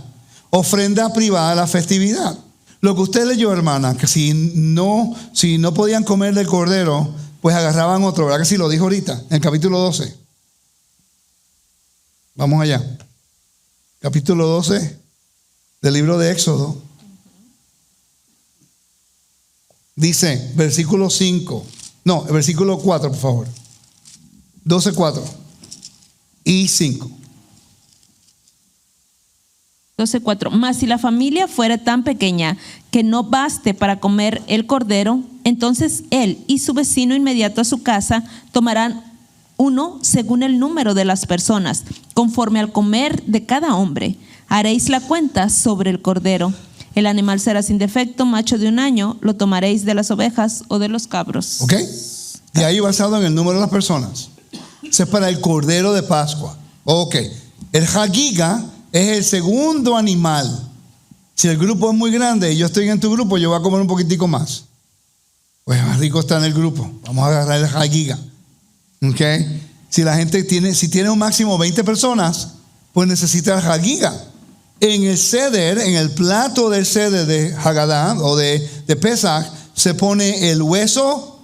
ofrenda privada de la festividad. Lo que usted leyó, hermana, que si no podían comer del cordero, pues agarraban otro, ¿verdad que sí? Lo dijo ahorita, en el capítulo 12. Vamos allá. Capítulo 12 del libro de Éxodo. Dice, versículo 5. No, el versículo 4, por favor. 12, 4 y 5. 12:4. Mas si la familia fuera tan pequeña que no baste para comer el cordero, entonces él y su vecino inmediato a su casa tomarán uno según el número de las personas, conforme al comer de cada hombre. Haréis la cuenta sobre el cordero. El animal será sin defecto, macho de 1 año, lo tomaréis de las ovejas o de los cabros. ¿Ok? De ahí basado en el número de las personas. Ese es para el cordero de Pascua. Ok. El Hagiga es el segundo animal. Si el grupo es muy grande y yo estoy en tu grupo, yo voy a comer un poquitico más. Pues más rico está en el grupo. Vamos a agarrar el Hagiga. ¿Ok? Si tiene un máximo 20 personas, pues necesita el Hagiga. En el ceder, en el plato del ceder de Haggadah o de Pesach, se pone el hueso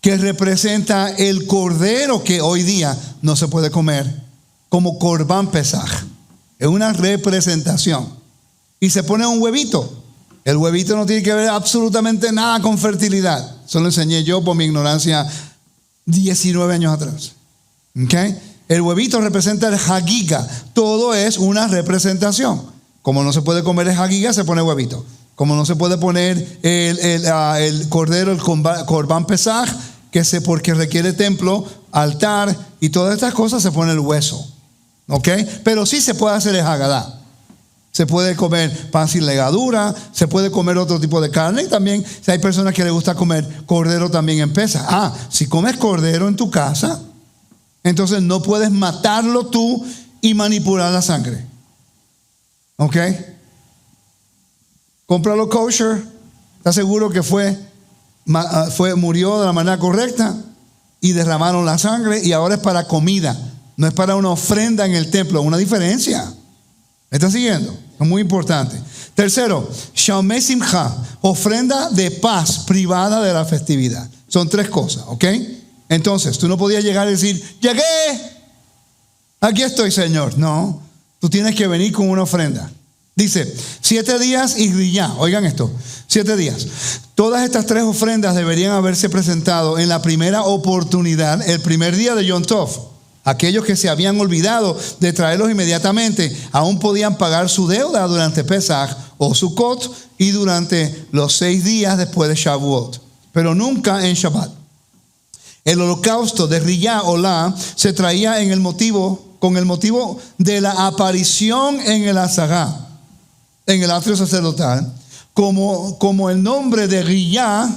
que representa el cordero que hoy día no se puede comer, como Korban Pesach. Es una representación. Y se pone un huevito. El huevito no tiene que ver absolutamente nada con fertilidad. Eso lo enseñé yo por mi ignorancia 19 años atrás. ¿Okay? El huevito representa el Hagiga. Todo es una representación. Como no se puede comer el Hagiga, se pone huevito. Como no se puede poner el cordero, el Korban Pesach, porque requiere templo, altar y todas estas cosas, se pone el hueso. ¿Ok? Pero sí se puede hacer el Haggadah. Se puede comer pan sin levadura, se puede comer otro tipo de carne. Y también, si hay personas que les gusta comer cordero también en Pesach. Si comes cordero en tu casa, entonces no puedes matarlo tú y manipular la sangre. ¿Ok? Cómpralo kosher. ¿Estás seguro que murió de la manera correcta? Y derramaron la sangre y ahora es para comida. No es para una ofrenda en el templo. Una diferencia. ¿Me estás siguiendo? Es muy importante. Tercero, Shalmei Simcha, ofrenda de paz privada de la festividad. Son 3 cosas, ¿ok? Entonces, tú no podías llegar y decir, llegué, aquí estoy, Señor. No, tú tienes que venir con una ofrenda. Dice, 7 días y grillá. Oigan esto, 7 días. Todas estas 3 ofrendas deberían haberse presentado en la primera oportunidad, el primer día de Yom Tov. Aquellos que se habían olvidado de traerlos inmediatamente aún podían pagar su deuda durante Pesach o Sukkot y durante los 6 días después de Shavuot, pero nunca en Shabbat. El holocausto de Riyá Olá se traía en el motivo con el motivo de la aparición en el azagá, en el atrio sacerdotal, como el nombre de Riyá,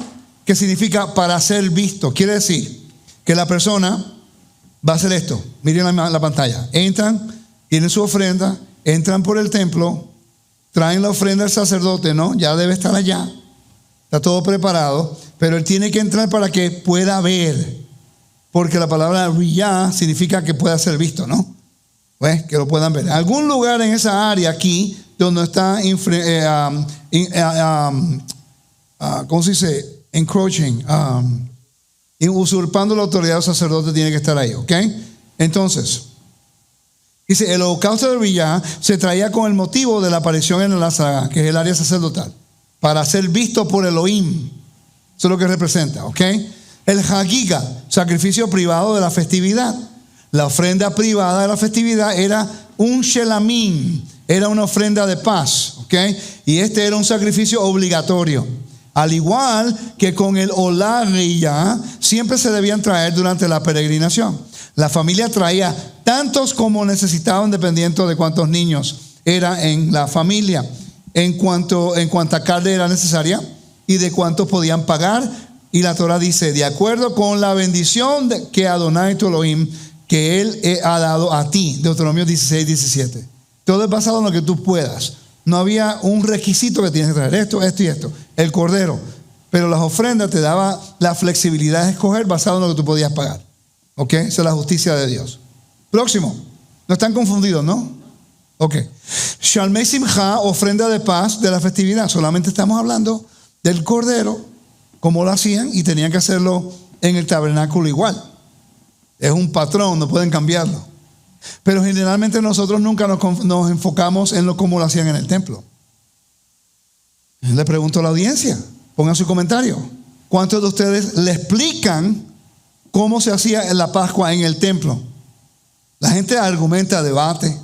que significa para ser visto. Quiere decir que la persona va a hacer esto. Miren la pantalla. Entran, tienen su ofrenda, entran por el templo, traen la ofrenda al sacerdote, ¿no? Ya debe estar allá. Está todo preparado, pero él tiene que entrar para que pueda ver, porque la palabra riyá significa que pueda ser visto, ¿no? Pues que lo puedan ver. Algún lugar en esa área aquí donde está, ¿cómo se dice? Encroaching, usurpando la autoridad del sacerdote, tiene que estar ahí, ¿ok? Entonces, dice, el holocausto de riyá se traía con el motivo de la aparición en el azagá, que es el área sacerdotal, para ser visto por Elohim. Eso es lo que representa, ¿ok? El hagiga, sacrificio privado de la festividad. La ofrenda privada de la festividad era un shelamim, era una ofrenda de paz, ¿ok? Y este era un sacrificio obligatorio. Al igual que con el olá riyá, siempre se debían traer durante la peregrinación. La familia traía tantos como necesitaban, dependiendo de cuántos niños era en la familia, en cuánta carne era necesaria y de cuántos podían pagar. Y la Torah dice, de acuerdo con la bendición que Adonai tu Elohim, que Él ha dado a ti. Deuteronomio 16, 17. Todo es basado en lo que tú puedas. No había un requisito que tienes que traer esto, esto y esto. El cordero. Pero las ofrendas te daba la flexibilidad de escoger basado en lo que tú podías pagar. ¿Ok? Esa es la justicia de Dios. Próximo. No están confundidos, ¿no? Ok. Shalmei Simcha, ofrenda de paz de la festividad. Solamente estamos hablando del cordero, como lo hacían, y tenían que hacerlo en el tabernáculo igual. Es un patrón, no pueden cambiarlo. Pero generalmente nosotros nunca nos enfocamos en cómo lo hacían en el templo. Le pregunto a la audiencia, pongan su comentario. ¿Cuántos de ustedes le explican cómo se hacía la Pascua en el templo? La gente argumenta, debate,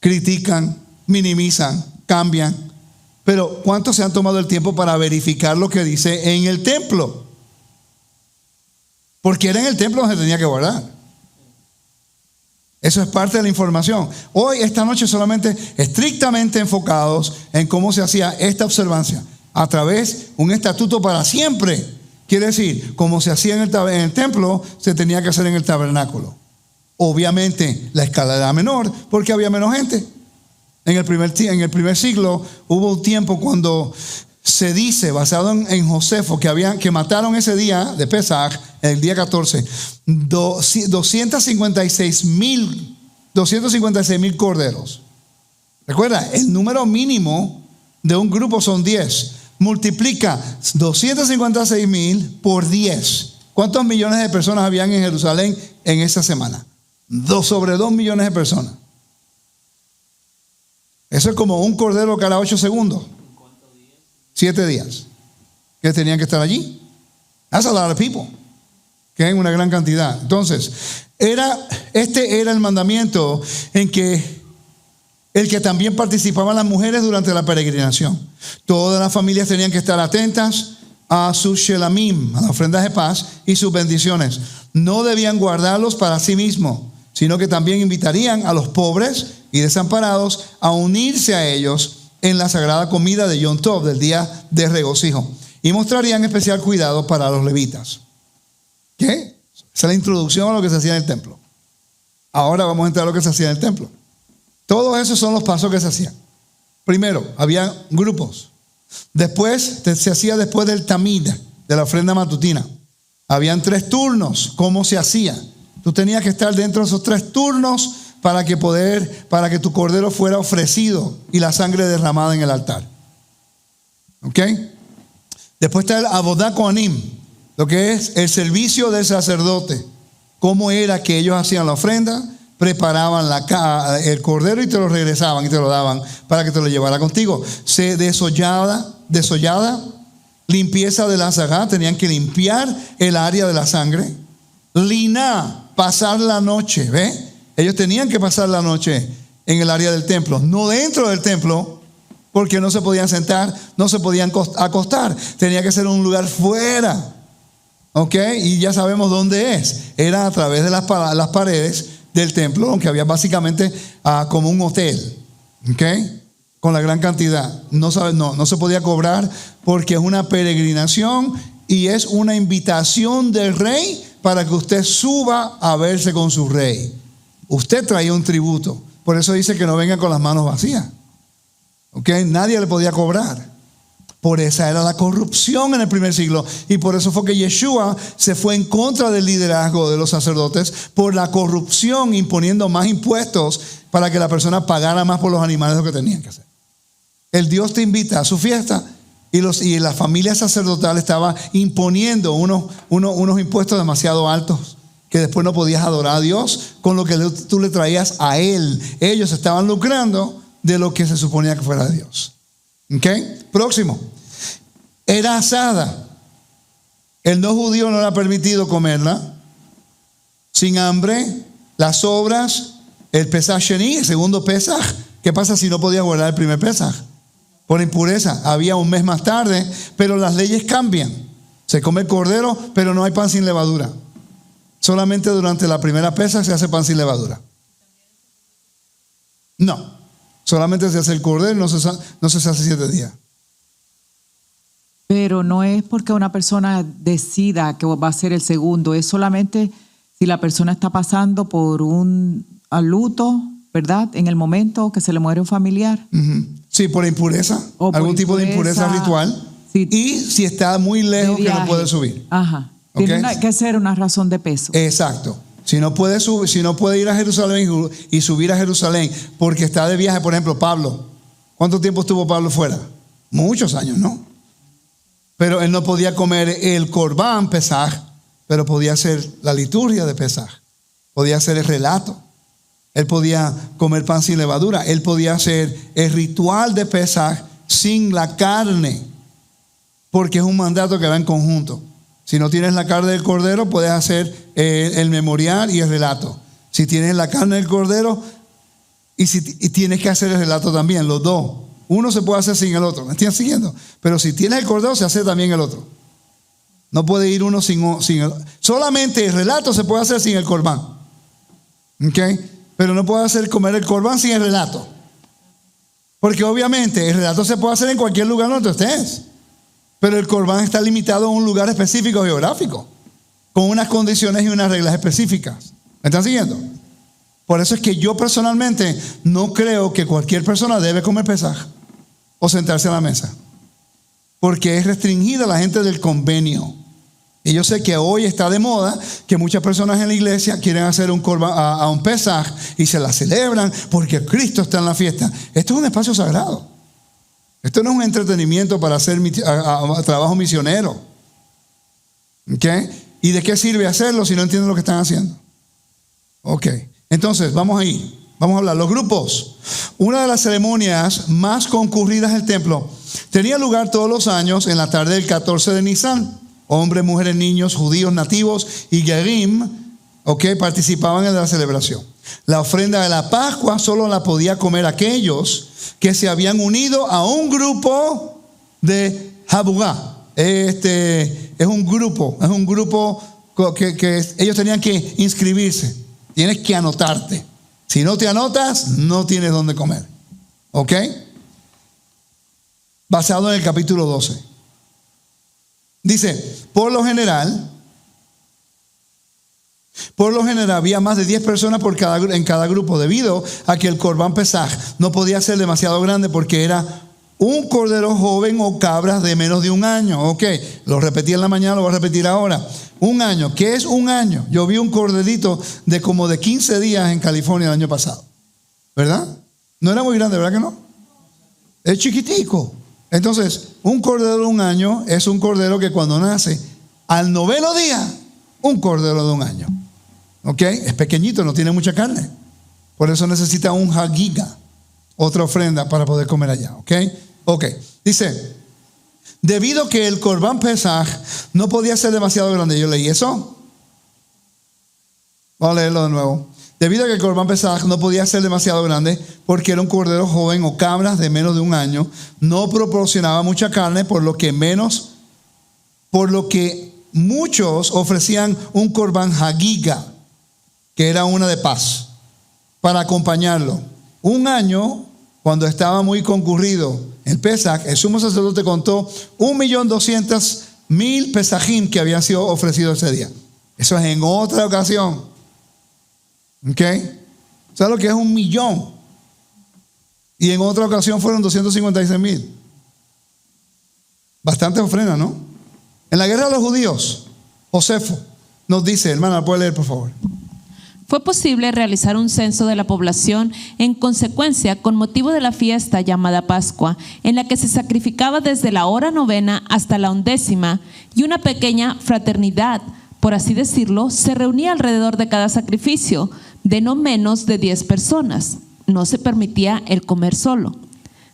critican, minimizan, cambian. Pero ¿cuántos se han tomado el tiempo para verificar lo que dice en el templo? Porque era en el templo donde se tenía que guardar. Eso es parte de la información. Hoy, esta noche, solamente estrictamente enfocados en cómo se hacía esta observancia. A través de un estatuto para siempre. Quiere decir, como se hacía en el templo, se tenía que hacer en el tabernáculo. Obviamente, la escala era menor porque había menos gente. En el primer siglo hubo un tiempo cuando se dice, basado en Josefo, que mataron ese día de Pesaj, el día 14, 256,000 corderos. Recuerda, el número mínimo de un grupo son 10. Multiplica 256,000 por 10. ¿Cuántos millones de personas habían en Jerusalén en esa semana? Sobre 2 millones de personas. Eso es como un cordero cada 8 segundos. 7 días. Que tenían que estar allí. That's a lot of people. Que es una gran cantidad. Entonces, este era el mandamiento en que el que también participaban las mujeres durante la peregrinación. Todas las familias tenían que estar atentas a sus shelamim, a las ofrendas de paz y sus bendiciones. No debían guardarlos para sí mismos, sino que también invitarían a los pobres y desamparados a unirse a ellos en la sagrada comida de Yom Tov, del día de regocijo, y mostrarían especial cuidado para los levitas. ¿Qué? Esa es la introducción a lo que se hacía en el templo. Ahora vamos a entrar a lo que se hacía en el templo. Todos esos son los pasos que se hacían. Primero, había grupos. Después, se hacía después del tamid, de la ofrenda matutina. Habían 3 turnos. ¿Cómo se hacía? Tú tenías que estar dentro de esos 3 turnos para que tu cordero fuera ofrecido y la sangre derramada en el altar. ¿Ok? Después está el Avodah Kohanim, lo que es el servicio del sacerdote. ¿Cómo era que ellos hacían la ofrenda? Preparaban el cordero y te lo regresaban y te lo daban para que te lo llevara contigo. Desollada, limpieza de la azagá, tenían que limpiar el área de la sangre. Liná, pasar la noche, ¿ve? Ellos tenían que pasar la noche en el área del templo, no dentro del templo, porque no se podían sentar, no se podían acostar. Tenía que ser un lugar fuera. ¿Ok? Y ya sabemos dónde es. Era a través de las paredes del templo, aunque había básicamente como un hotel, ¿ok? Con la gran cantidad. No se podía cobrar porque es una peregrinación y es una invitación del rey para que usted suba a verse con su rey. Usted traía un tributo. Por eso dice que no venga con las manos vacías. ¿Ok? Nadie le podía cobrar. Por esa era la corrupción en el primer siglo. Y por eso fue que Yeshua se fue en contra del liderazgo de los sacerdotes por la corrupción, imponiendo más impuestos para que la persona pagara más por los animales de lo que tenían que hacer. El Dios te invita a su fiesta y la familia sacerdotal estaba imponiendo unos impuestos demasiado altos que después no podías adorar a Dios con lo que tú le traías a Él. Ellos estaban lucrando de lo que se suponía que fuera Dios. ¿Ok? Próximo. Era asada. El no judío no le ha permitido comerla. Sin hambre, las sobras, el Pesaj Sheni, el segundo Pesaj. ¿Qué pasa si no podía guardar el primer Pesaj? Por impureza. Había un mes más tarde, pero las leyes cambian. Se come el cordero, pero no hay pan sin levadura. Solamente durante la primera Pesaj se hace pan sin levadura. No. Solamente se hace el cordero, no se hace 7 días. Pero no es porque una persona decida que va a ser el segundo, es solamente si la persona está pasando por un luto, ¿verdad? En el momento que se le muere un familiar. Uh-huh. Sí, por impureza, algún tipo de impureza ritual. Sí. Y si está muy lejos que no puede subir. Ajá. Tiene que ser una razón de peso. Exacto. Si no puede subir, si no puede ir a Jerusalén y subir a Jerusalén porque está de viaje, por ejemplo, Pablo. ¿Cuánto tiempo estuvo Pablo fuera? Muchos años, ¿no? Pero él no podía comer el Corbán Pesaj, pero podía hacer la liturgia de Pesaj. Podía hacer el relato. Él podía comer pan sin levadura. Él podía hacer el ritual de Pesaj sin la carne, porque es un mandato que va en conjunto. Si no tienes la carne del cordero, puedes hacer el memorial y el relato. Si tienes la carne del cordero, y tienes que hacer el relato también, los dos. Uno se puede hacer sin el otro, ¿me están siguiendo? Pero si tienes el cordero, se hace también el otro. No puede ir uno sin el otro. Solamente el relato se puede hacer sin el corbán. ¿Ok? Pero no puede hacer comer el corbán sin el relato. Porque obviamente el relato se puede hacer en cualquier lugar donde estés. Pero el corbán está limitado a un lugar específico geográfico, con unas condiciones y unas reglas específicas. ¿Me están siguiendo? Por eso es que yo personalmente no creo que cualquier persona debe comer Pesaj o sentarse a la mesa, porque es restringida la gente del convenio. Y yo sé que hoy está de moda que muchas personas en la iglesia quieren hacer un corbán, a un Pesaj y se la celebran porque Cristo está en la fiesta. Esto es un espacio sagrado. Esto no es un entretenimiento para hacer trabajo misionero. ¿Ok? ¿Y de qué sirve hacerlo si no entienden lo que están haciendo? Ok. Entonces, vamos a ir. Vamos a hablar. Los grupos. Una de las ceremonias más concurridas del templo tenía lugar todos los años en la tarde del 14 de Nisan. Hombres, mujeres, niños, judíos, nativos y gerim, participaban en la celebración. La ofrenda de la Pascua solo la podía comer aquellos que se habían unido a un grupo de Habugá. Es un grupo que ellos tenían que inscribirse. Tienes que anotarte. Si no te anotas, no tienes dónde comer. ¿Ok? Basado en el capítulo 12. Dice, por lo general había más de 10 personas en cada grupo, debido a que el Corbán Pesaj no podía ser demasiado grande porque era un cordero joven o cabras de menos de un año. Ok, lo repetí en la mañana, lo voy a repetir ahora. Un año. ¿Qué es un año? Yo vi un corderito de como de 15 días en California el año pasado. ¿Verdad? No era muy grande, ¿verdad que no? Es chiquitico. Entonces, un cordero de un año es un cordero que cuando nace, al 9º día, un cordero de un año. ¿Ok? Es pequeñito, no tiene mucha carne. Por eso necesita un hagiga, otra ofrenda para poder comer allá. ¿Ok? Ok. Dice, debido a que el Corbán Pesaj no podía ser demasiado grande. Yo leí eso. Vamos a leerlo de nuevo. Debido a que el Corbán Pesaj no podía ser demasiado grande porque era un cordero joven o cabras de menos de un año, no proporcionaba mucha carne, por lo que muchos ofrecían un Corbán Hagiga, que era una de paz. para acompañarlo. Un año, cuando estaba muy concurrido el Pesaj, el sumo sacerdote contó 1.200.000 pesajim que habían sido ofrecidos ese día. Eso es en otra ocasión. ¿Ok? ¿Sabes lo que es 1.000.000? Y en otra ocasión fueron 256.000. Bastante ofrenda, ¿no? En la guerra de los judíos, Josefo nos dice, hermana, ¿puede leer, por favor? Fue posible realizar un censo de la población en consecuencia con motivo de la fiesta llamada Pascua, en la que se sacrificaba desde la hora 9 hasta la 11, y una pequeña fraternidad, por así decirlo, se reunía alrededor de cada sacrificio, de no menos de 10 personas. No se permitía el comer solo.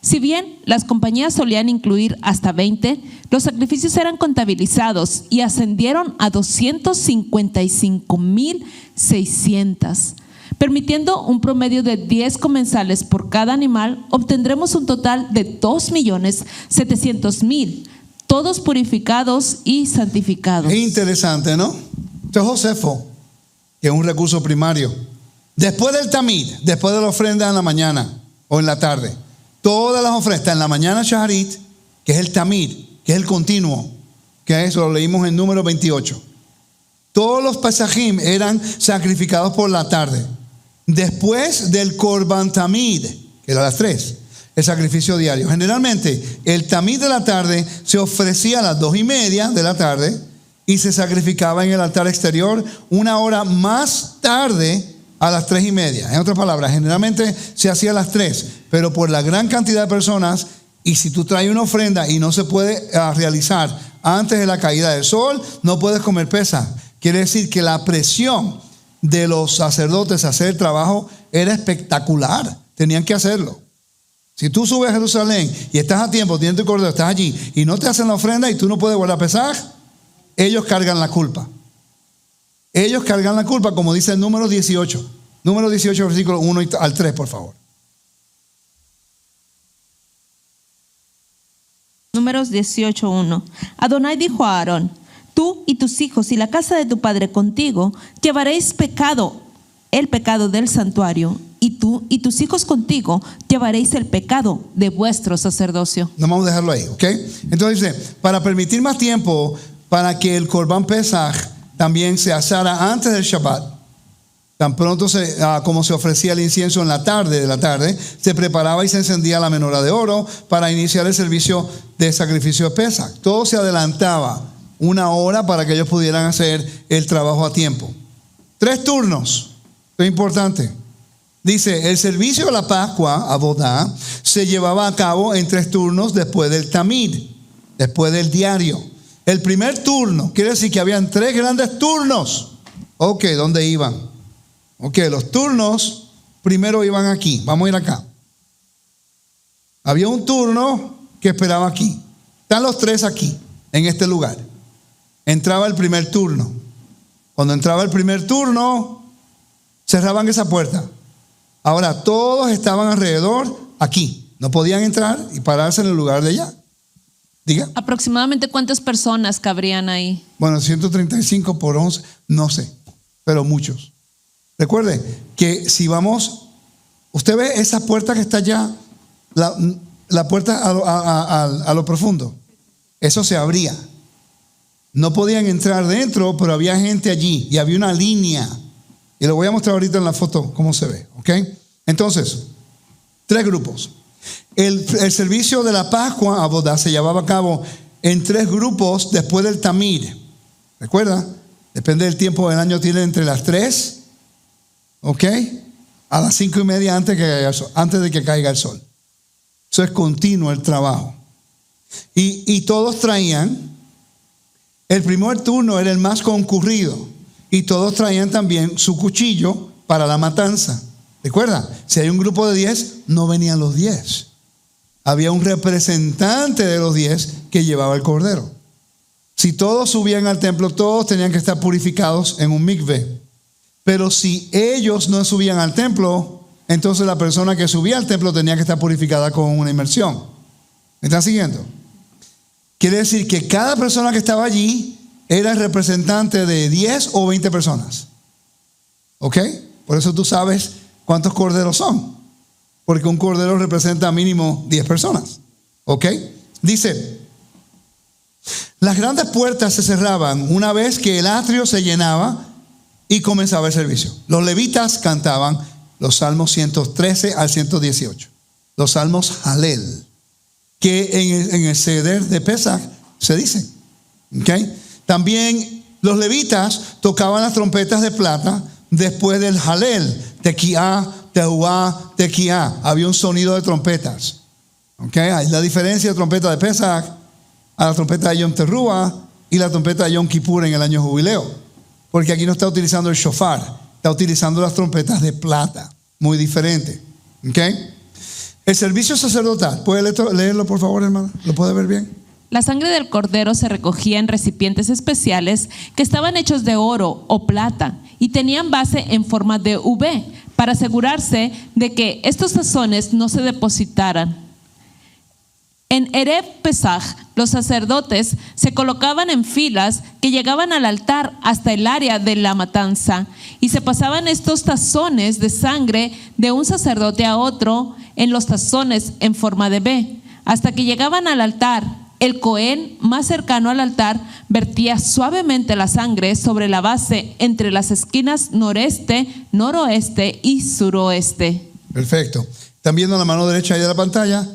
Si bien las compañías solían incluir hasta 20, los sacrificios eran contabilizados y ascendieron a 255.600. Permitiendo un promedio de 10 comensales por cada animal, obtendremos un total de 2.700.000, todos purificados y santificados. Es interesante, ¿no? Entonces Josefo, que es un recurso primario, después del tamid, después de la ofrenda en la mañana o en la tarde, todas las ofrendas en la mañana shaharit, que es el tamid, que es el continuo, que eso lo leímos en número 28. Todos los pesajim eran sacrificados por la tarde. Después del korban tamid, que era a las 3, el sacrificio diario. Generalmente el tamid de la tarde se ofrecía a las 2:30 de la tarde y se sacrificaba en el altar exterior una hora más tarde, a las 3:30. En otras palabras, generalmente se hacía a las 3, pero por la gran cantidad de personas, y si tú traes una ofrenda y no se puede realizar antes de la caída del sol, no puedes comer pesaj. Quiere decir que la presión de los sacerdotes a hacer el trabajo era espectacular. Tenían que hacerlo. Si tú subes a Jerusalén y estás a tiempo, tienes tu cordero, estás allí y no te hacen la ofrenda y tú no puedes guardar pesaj, ellos cargan la culpa. Ellos cargan la culpa, como dice el número 18. Número 18, versículo 1 al 3, por favor. Números 18:1. Adonai dijo a Aarón: tú y tus hijos y la casa de tu padre contigo llevaréis el pecado del santuario, y tú y tus hijos contigo llevaréis el pecado de vuestro sacerdocio. No vamos a dejarlo ahí, ¿ok? Entonces dice, para permitir más tiempo para que el Korban Pesaj también se asara antes del Shabbat, tan pronto como se ofrecía el incienso en la tarde, se preparaba y se encendía la menorá de oro para iniciar el servicio de sacrificio de Pesaj. Todo se adelantaba una hora para que ellos pudieran hacer el trabajo a tiempo. 3 turnos, esto es importante. Dice, el servicio de la Pascua, Abodá, se llevaba a cabo en 3 turnos después del tamid, después del diario. El primer turno, quiere decir que habían 3 grandes turnos. Ok, ¿dónde iban? Ok, los turnos primero iban aquí. Vamos a ir acá. Había un turno que esperaba aquí. Están los 3 aquí, en este lugar. Entraba el primer turno. Cuando entraba el primer turno, cerraban esa puerta. Ahora, todos estaban alrededor aquí. No podían entrar y pararse en el lugar de allá. Diga. ¿Aproximadamente cuántas personas cabrían ahí? Bueno, 135 por 11, no sé, pero muchos. Recuerde que si vamos, usted ve esa puerta que está allá, la puerta a lo profundo, eso se abría. No podían entrar dentro, pero había gente allí y había una línea. Y lo voy a mostrar ahorita en la foto cómo se ve, ¿ok? Entonces, 3 grupos. El servicio de la Pascua, Abodá, se llevaba a cabo en 3 grupos después del tamid. ¿Recuerda? Depende del tiempo del año, tiene entre las 3, ¿ok? A las 5:30 antes de que caiga el sol. Eso es continuo el trabajo. Y todos traían, el primer turno era el más concurrido, y todos traían también su cuchillo para la matanza. Recuerda, si hay un grupo de 10, no venían los 10. Había un representante de los 10 que llevaba el cordero. Si todos subían al templo, todos tenían que estar purificados en un mikveh. Pero si ellos no subían al templo, entonces la persona que subía al templo tenía que estar purificada con una inmersión. ¿Me están siguiendo? Quiere decir que cada persona que estaba allí era el representante de 10 o 20 personas. ¿Ok? Por eso tú sabes ¿cuántos corderos son? Porque un cordero representa mínimo 10 personas. ¿Ok? Dice, las grandes puertas se cerraban una vez que el atrio se llenaba y comenzaba el servicio. Los levitas cantaban los salmos 113 al 118. Los salmos Halel, que en el Seder de Pesach se dicen. ¿Okay? También los levitas tocaban las trompetas de plata después del Halel. Tequiá, Tehuá, Tequiá. Había un sonido de trompetas. ¿Okay? Hay la diferencia de trompeta de Pesach a la trompeta de Yom Teruah y la trompeta de Yom Kippur en el año jubileo. Porque aquí no está utilizando el shofar, está utilizando las trompetas de plata. Muy diferente. ¿Okay? El servicio sacerdotal. ¿Puede leerlo, por favor, hermano? ¿Lo puede ver bien? La sangre del cordero se recogía en recipientes especiales que estaban hechos de oro o plata y tenían base en forma de V para asegurarse de que estos tazones no se depositaran. En Erev Pesach, los sacerdotes se colocaban en filas que llegaban al altar hasta el área de la matanza y se pasaban estos tazones de sangre de un sacerdote a otro en los tazones en forma de V, hasta que llegaban al altar. El Cohen más cercano al altar vertía suavemente la sangre sobre la base entre las esquinas noreste, noroeste y suroeste. Perfecto. Están viendo la mano derecha ahí de la pantalla.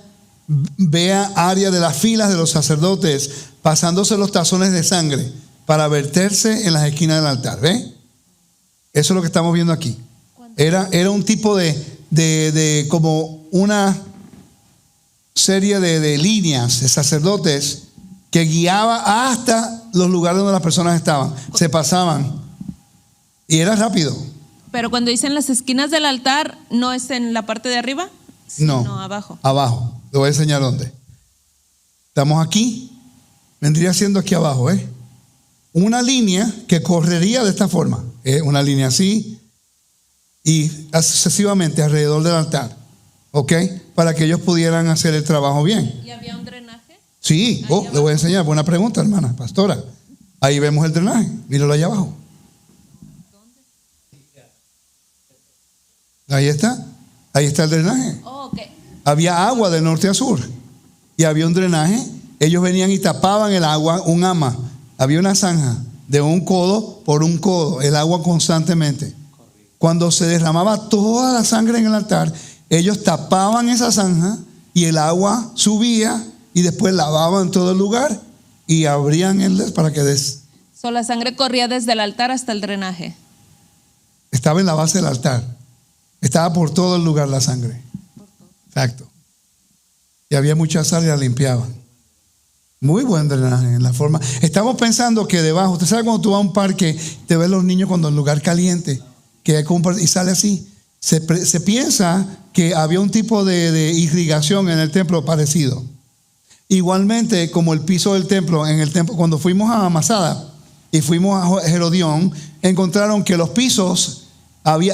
Vea área de las filas de los sacerdotes pasándose los tazones de sangre para verterse en las esquinas del altar. ¿Ve? Eso es lo que estamos viendo aquí. Era un tipo de como una serie de líneas de sacerdotes que guiaba hasta los lugares donde las personas estaban. Se pasaban y era rápido. Pero cuando dicen las esquinas del altar, ¿no es en la parte de arriba? Sino No, abajo. Abajo. Le voy a enseñar dónde. Estamos aquí. Vendría siendo aquí abajo, ¿eh? Una línea que correría de esta forma. Una línea así y sucesivamente alrededor del altar. ¿Ok? Para que ellos pudieran hacer el trabajo bien. ¿Y había un drenaje? Sí. Le voy a enseñar. Buena pregunta, hermana, pastora. Ahí vemos el drenaje. Míralo allá abajo. Ahí está. Ahí está el drenaje. Oh, ok. Había agua de norte a sur y había un drenaje. Ellos venían y tapaban el agua, un ama. Había una zanja de un codo por un codo, el agua constantemente. Cuando se derramaba toda la sangre en el altar, ellos tapaban esa zanja y el agua subía y después lavaban todo el lugar y abrían para que La sangre corría desde el altar hasta el drenaje. Estaba en la base del altar. Estaba por todo el lugar la sangre. Exacto. Y había mucha sal y la limpiaban. Muy buen drenaje en la forma. Estamos pensando que debajo, usted sabe cuando tú vas a un parque, te ves los niños cuando el lugar caliente, que hay y sale así. Se piensa que había un tipo de irrigación en el templo parecido. Igualmente como el piso del templo, en el templo, cuando fuimos a Masada y fuimos a Herodión, encontraron que los pisos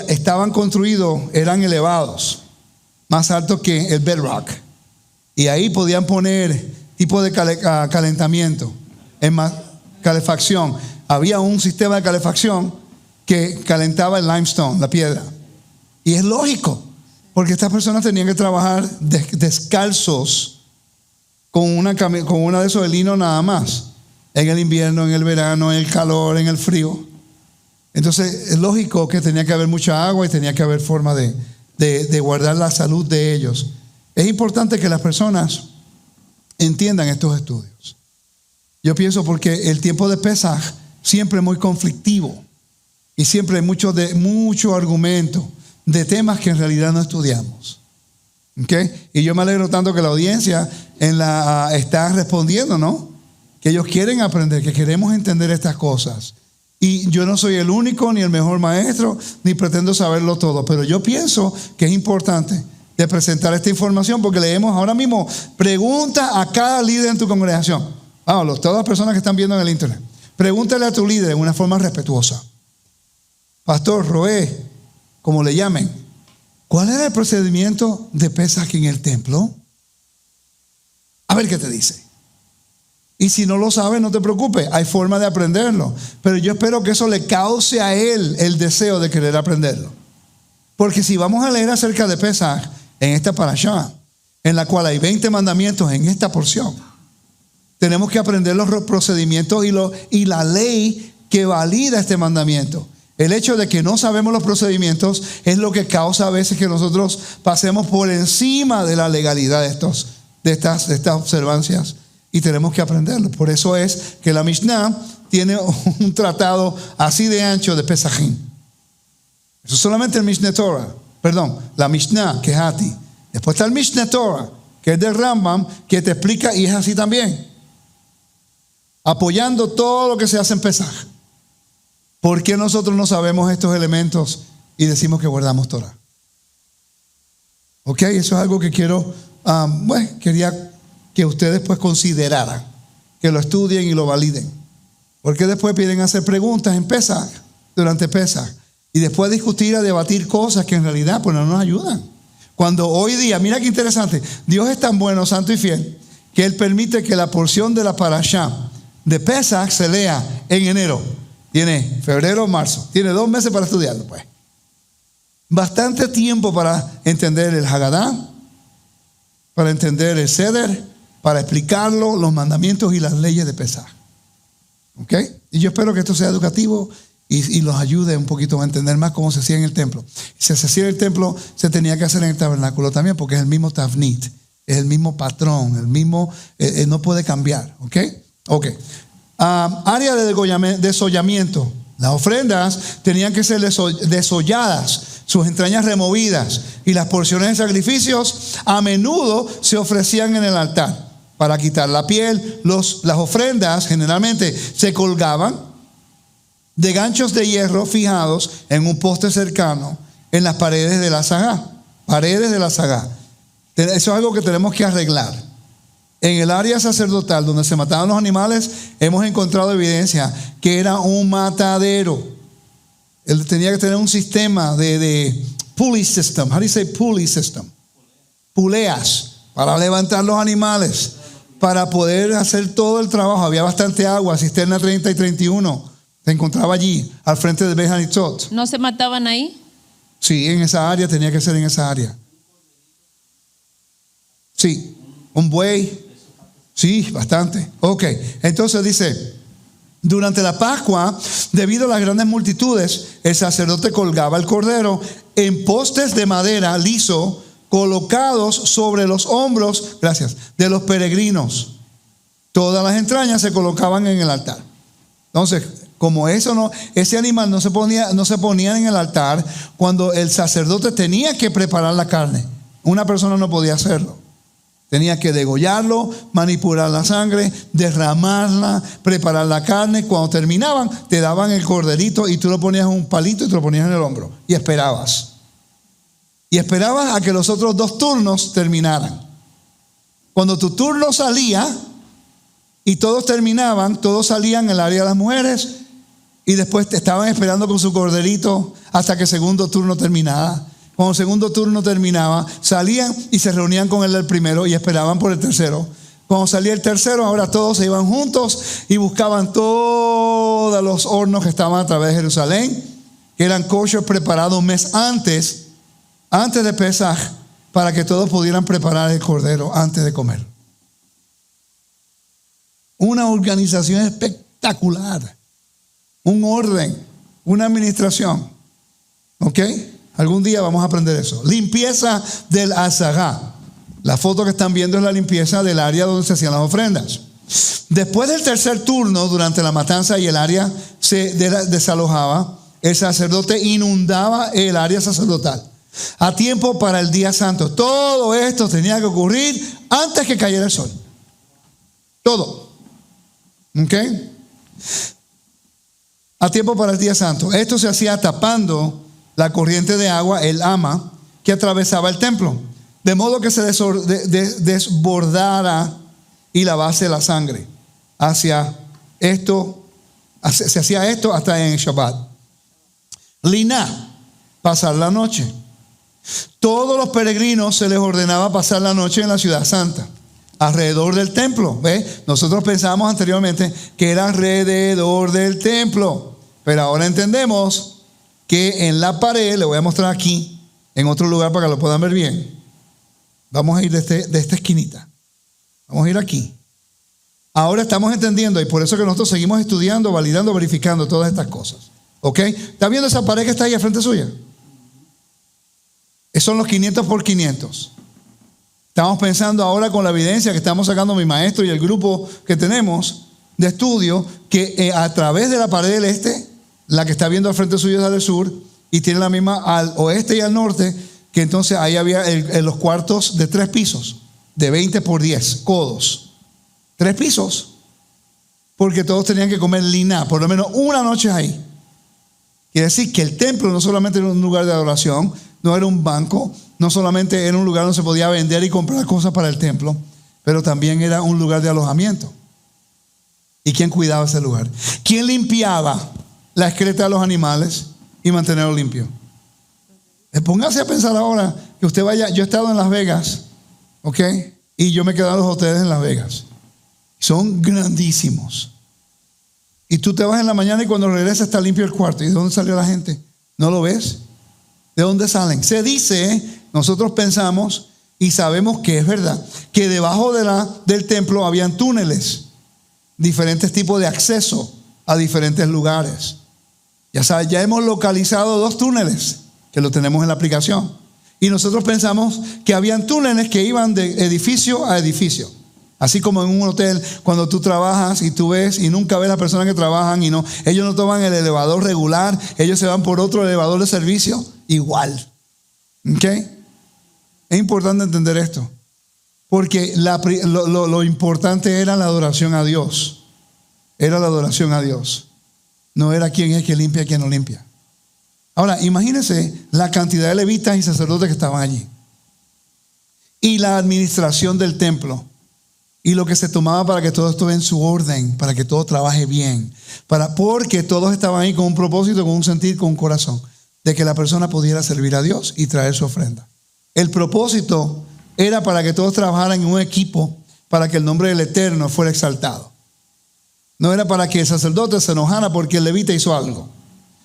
estaban construidos, eran elevados, más altos que el bedrock. Y ahí podían poner tipo de calentamiento, calefacción. Había un sistema de calefacción que calentaba el limestone, la piedra. Y es lógico, porque estas personas tenían que trabajar descalzos con una de esos de lino nada más. En el invierno, en el verano, en el calor, en el frío. Entonces es lógico que tenía que haber mucha agua y tenía que haber forma de guardar la salud de ellos. Es importante que las personas entiendan estos estudios. Yo pienso porque el tiempo de Pesaj siempre es muy conflictivo y siempre hay mucho argumento de temas que en realidad no estudiamos. ¿Okay? Y yo me alegro tanto que la audiencia está respondiendo, ¿no? Que ellos quieren aprender, que queremos entender estas cosas. Y yo no soy el único ni el mejor maestro, ni pretendo saberlo todo, pero yo pienso que es importante de presentar esta información porque leemos ahora mismo, pregunta a cada líder en tu congregación. Todas las personas que están viendo en el internet, pregúntale a tu líder de una forma respetuosa. Pastor, Roé, como le llamen, ¿cuál era el procedimiento de Pesaj en el templo? A ver qué te dice. Y si no lo sabes, no te preocupes, hay forma de aprenderlo. Pero yo espero que eso le cause a él el deseo de querer aprenderlo. Porque si vamos a leer acerca de Pesaj en esta parashá, en la cual hay 20 mandamientos en esta porción, tenemos que aprender los procedimientos y la ley que valida este mandamiento. El hecho de que no sabemos los procedimientos es lo que causa a veces que nosotros pasemos por encima de la legalidad de estas observancias, y tenemos que aprenderlo. Por eso es que la Mishnah tiene un tratado así de ancho de Pesajim. Eso es solamente el Mishneh Torah. Perdón, la Mishnah, que es Hati. Después está el Mishneh Torah, que es del Rambam, que te explica, y es así también, apoyando todo lo que se hace en Pesaj. ¿Por qué nosotros no sabemos estos elementos y decimos que guardamos Torah? Ok, eso es algo que quería que ustedes pues consideraran, que lo estudien y lo validen. Porque después piden hacer preguntas en Pesaj, durante Pesaj, y después discutir, a debatir cosas que en realidad pues no nos ayudan. Cuando hoy día, mira qué interesante, Dios es tan bueno, santo y fiel, que Él permite que la porción de la parashá de Pesaj se lea en enero. Tiene febrero, marzo, tiene 2 meses para estudiarlo pues. Bastante tiempo para entender el Haggadah, para entender el Seder, para explicarlo, los mandamientos y las leyes de Pesaj. ¿Ok? Y yo espero que esto sea educativo y los ayude un poquito a entender más cómo se hacía en el templo. Si se hacía en el templo, se tenía que hacer en el tabernáculo también, porque es el mismo tavnit, es el mismo patrón, el mismo, no puede cambiar. ¿Ok? Ok. Área de desollamiento. Las ofrendas tenían que ser desolladas, sus entrañas removidas, y las porciones de sacrificios a menudo se ofrecían en el altar para quitar la piel. Las ofrendas generalmente se colgaban de ganchos de hierro fijados en un poste cercano en las paredes de la sagá. Paredes de la sagá. Eso es algo que tenemos que arreglar. En el área sacerdotal donde se mataban los animales, hemos encontrado evidencia que era un matadero. Él tenía que tener un sistema de pulley system. How do you say pulley system? Puleas para levantar los animales, para poder hacer todo el trabajo. Había bastante agua, cisterna 30 y 31. Se encontraba allí, al frente de Bejanitot. ¿No se mataban ahí? Sí, en esa área, tenía que ser en esa área. Sí, un buey. Sí, bastante. Ok, entonces dice, durante la Pascua, debido a las grandes multitudes, el sacerdote colgaba el cordero en postes de madera liso, colocados sobre los hombros, de los peregrinos. Todas las entrañas se colocaban en el altar. Entonces, como ese animal no se ponía en el altar cuando el sacerdote tenía que preparar la carne. Una persona no podía hacerlo. Tenía que degollarlo, manipular la sangre, derramarla, preparar la carne. Cuando terminaban, te daban el corderito y tú lo ponías en un palito y te lo ponías en el hombro. Y esperabas. Y esperabas a que los otros 2 turnos terminaran. Cuando tu turno salía y todos terminaban, todos salían en el área de las mujeres y después te estaban esperando con su corderito hasta que el segundo turno terminara. Cuando el segundo turno terminaba, salían y se reunían con el primero y esperaban por el tercero. Cuando salía el tercero, ahora todos se iban juntos y buscaban todos los hornos que estaban a través de Jerusalén, que eran kosher, preparados un mes antes de Pesaj, para que todos pudieran preparar el cordero antes de comer. Una organización espectacular, un orden, una administración. ¿Ok? Algún día vamos a aprender eso. Limpieza del azagá. La foto que están viendo es la limpieza del área donde se hacían las ofrendas. Después del tercer turno, durante la matanza y el área se desalojaba, el sacerdote inundaba el área sacerdotal a tiempo para el día santo. Todo esto tenía que ocurrir antes que cayera el sol. Todo. ¿Ok? A tiempo para el día santo. Esto se hacía tapando la corriente de agua, el ama, que atravesaba el templo, de modo que se desbordara y lavase la sangre. Se hacía esto hasta en Shabbat. Liná, pasar la noche. Todos los peregrinos se les ordenaba pasar la noche en la ciudad santa, alrededor del templo. ¿Ve? Nosotros pensábamos anteriormente que era alrededor del templo, pero ahora entendemos que en la pared, le voy a mostrar aquí, en otro lugar para que lo puedan ver bien. Vamos a ir de esta esquinita. Vamos a ir aquí. Ahora estamos entendiendo, y por eso que nosotros seguimos estudiando, validando, verificando todas estas cosas. ¿Ok? ¿Está viendo esa pared que está ahí al frente suya? Esos son los 500 por 500. Estamos pensando ahora con la evidencia que estamos sacando mi maestro y el grupo que tenemos de estudio, que a través de la pared del este, la que está viendo al frente suyo es al sur, y tiene la misma al oeste y al norte, que entonces ahí había los cuartos de 3 pisos, de 20 por 10 codos. 3 pisos, porque todos tenían que comer liná, por lo menos una noche ahí. Quiere decir que el templo no solamente era un lugar de adoración, no era un banco, no solamente era un lugar donde se podía vender y comprar cosas para el templo, pero también era un lugar de alojamiento. ¿Y quién cuidaba ese lugar? ¿Quién limpiaba la excreta de los animales y mantenerlo limpio? Póngase a pensar ahora que usted vaya. Yo he estado en Las Vegas, ¿ok? Y yo me he quedado en los hoteles en Las Vegas. Son grandísimos. Y tú te vas en la mañana y cuando regresas está limpio el cuarto. ¿Y de dónde salió la gente? ¿No lo ves? ¿De dónde salen? Se dice, nosotros pensamos y sabemos que es verdad, que debajo del templo habían túneles, diferentes tipos de acceso a diferentes lugares. Ya sabes, ya hemos localizado 2 túneles que lo tenemos en la aplicación. Y nosotros pensamos que habían túneles que iban de edificio a edificio. Así como en un hotel, cuando tú trabajas y tú ves y nunca ves a las personas que trabajan y no, ellos no toman el elevador regular, ellos se van por otro elevador de servicio, igual. ¿Ok? Es importante entender esto, porque lo importante era la adoración a Dios. Era la adoración a Dios. No era quién es que limpia y quién no limpia. Ahora, imagínense la cantidad de levitas y sacerdotes que estaban allí. Y la administración del templo. Y lo que se tomaba para que todo estuviera en su orden, para que todo trabaje bien. Porque todos estaban ahí con un propósito, con un sentir, con un corazón. De que la persona pudiera servir a Dios y traer su ofrenda. El propósito era para que todos trabajaran en un equipo, para que el nombre del Eterno fuera exaltado. No era para que el sacerdote se enojara porque el levita hizo algo.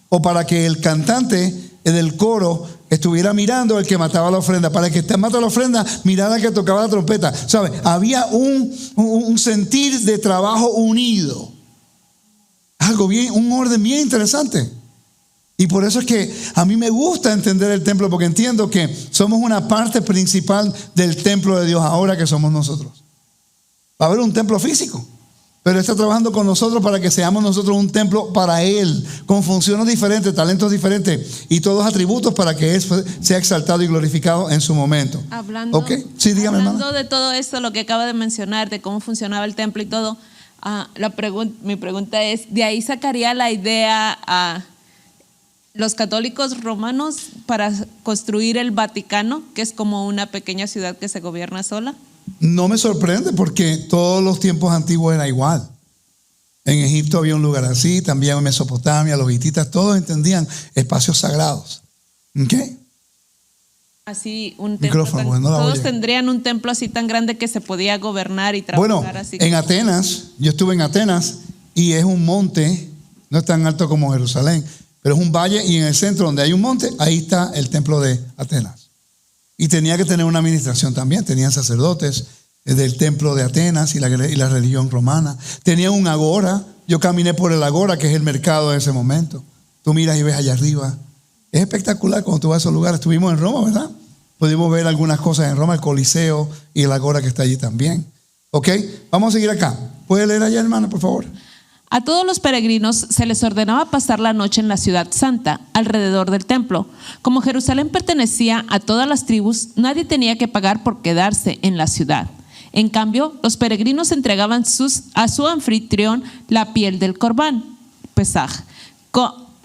O para que el cantante del coro estuviera mirando al que mataba la ofrenda. Para que mata la ofrenda, mirara al que tocaba la trompeta. ¿Sabe? Había un sentir de trabajo unido. Algo bien, un orden bien interesante. Y por eso es que a mí me gusta entender el templo, porque entiendo que somos una parte principal del templo de Dios ahora que somos nosotros. Va a haber un templo físico, pero está trabajando con nosotros para que seamos nosotros un templo para Él, con funciones diferentes, talentos diferentes y todos atributos para que Él sea exaltado y glorificado en su momento. Hablando, ¿Okay? Sí, dígame, hablando hermano. de todo esto, lo que acaba de mencionar, de cómo funcionaba el templo y todo, mi pregunta es, ¿de ahí sacaría la idea a los católicos romanos para construir el Vaticano, que es como una pequeña ciudad que se gobierna sola? No me sorprende, porque todos los tiempos antiguos era igual. En Egipto había un lugar así, también en Mesopotamia, los hititas, todos entendían espacios sagrados. ¿Ok? Así un templo todos tendrían un templo así tan grande que se podía gobernar y trabajar así. En Atenas, yo estuve en Atenas y es un monte, no es tan alto como Jerusalén, pero es un valle, y en el centro donde hay un monte, ahí está el templo de Atenas. Y tenía que tener una administración también. Tenían sacerdotes del templo de Atenas y la religión romana. Tenían un agora. Yo caminé por el agora, que es el mercado de ese momento. Tú miras y ves allá arriba. Es espectacular cuando tú vas a esos lugares. Estuvimos en Roma, ¿verdad? Pudimos ver algunas cosas en Roma, el Coliseo y el agora que está allí también. ¿Ok? Vamos a seguir acá. ¿Puede leer allá, hermana, por favor? A todos los peregrinos se les ordenaba pasar la noche en la ciudad santa, alrededor del templo. Como Jerusalén pertenecía a todas las tribus, nadie tenía que pagar por quedarse en la ciudad. En cambio, los peregrinos entregaban a su anfitrión la piel del corbán, Pesaj.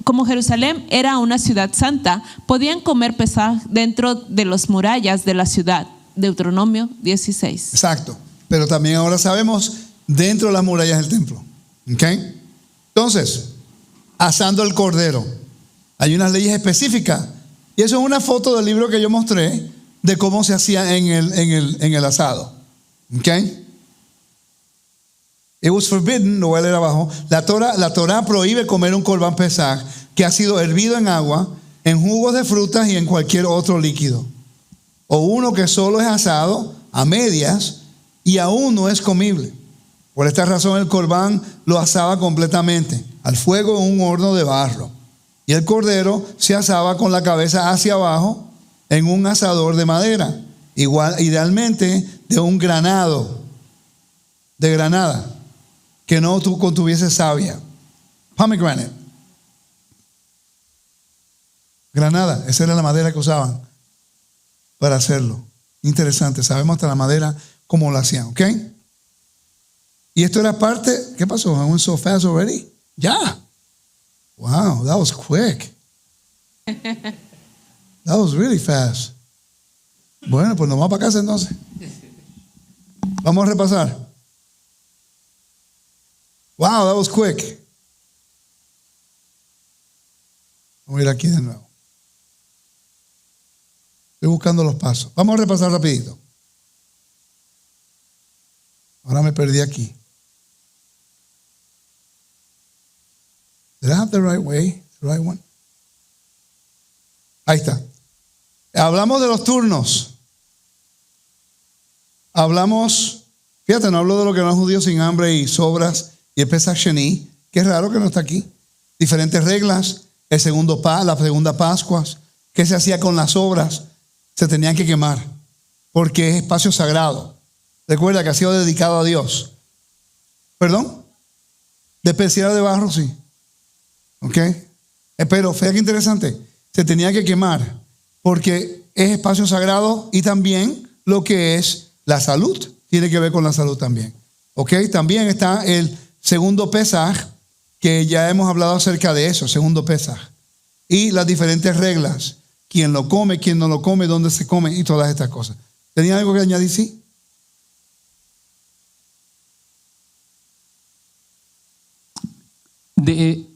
Como Jerusalén era una ciudad santa, podían comer Pesaj dentro de las murallas de la ciudad. Deuteronomio 16. Exacto. Pero también ahora sabemos dentro de las murallas del templo. ¿Ok? Entonces, asando el cordero. Hay unas leyes específicas. Y eso es una foto del libro que yo mostré de cómo se hacía en el asado. ¿Ok? It was forbidden, lo voy a leer abajo. La Torah prohíbe comer un corbán pesaj que ha sido hervido en agua en jugos de frutas y en cualquier otro líquido. O uno que solo es asado a medias y aún no es comible. Por esta razón el corbán lo asaba completamente al fuego en un horno de barro. Y el cordero se asaba con la cabeza hacia abajo en un asador de madera, idealmente de un granado, de granada, que no contuviese savia. Pomegranate. Granada, esa era la madera que usaban para hacerlo. Interesante, sabemos hasta la madera cómo lo hacían, ¿ok? Y esto era parte, ¿qué pasó? I went so fast already? Ya. Wow, that was quick. That was really fast. Bueno, pues nos vamos para casa entonces. Vamos a repasar. Wow, that was quick. Vamos a ir aquí de nuevo. Estoy buscando los pasos. Vamos a repasar rapidito. Ahora me perdí aquí. Did I have the right way? The right one? Ahí está. Hablamos de los turnos. Hablamos, fíjate, no hablo de lo que no es judío sin hambre y sobras y el Pesach Sheni, que es raro que no está aquí. Diferentes reglas, la segunda Pascua, qué se hacía con las obras, se tenían que quemar, porque es espacio sagrado. Recuerda que ha sido dedicado a Dios. ¿Perdón? De piedra de barro, sí. ¿Ok? Pero fíjate qué interesante. Se tenía que quemar porque es espacio sagrado y también lo que es la salud. Tiene que ver con la salud también. ¿Ok? También está el segundo Pesaj, que ya hemos hablado acerca de eso, segundo Pesaj. Y las diferentes reglas. Quién lo come, quién no lo come, dónde se come y todas estas cosas. ¿Tenía algo que añadir? Sí.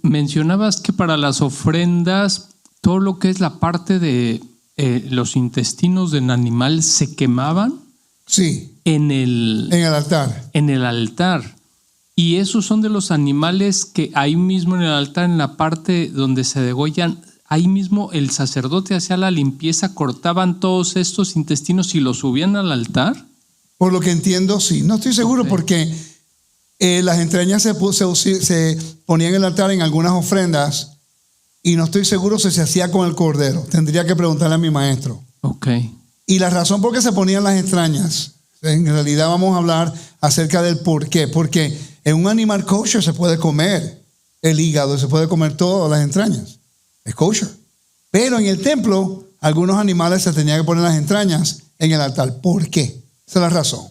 Mencionabas que para las ofrendas, todo lo que es la parte de los intestinos del animal se quemaban. Sí. En el altar. En el altar. Y esos son de los animales que ahí mismo en el altar, en la parte donde se degollan, ahí mismo el sacerdote hacía la limpieza, cortaban todos estos intestinos y los subían al altar. Por lo que entiendo, sí. No estoy seguro porque las entrañas se ponían en el altar en algunas ofrendas y no estoy seguro si se hacía con el cordero. Tendría que preguntarle a mi maestro. Ok. Y la razón por qué se ponían las entrañas, en realidad vamos a hablar acerca del por qué. Porque en un animal kosher se puede comer el hígado, se puede comer todas las entrañas. Es kosher. Pero en el templo, algunos animales se tenían que poner las entrañas en el altar. ¿Por qué? Esa es la razón.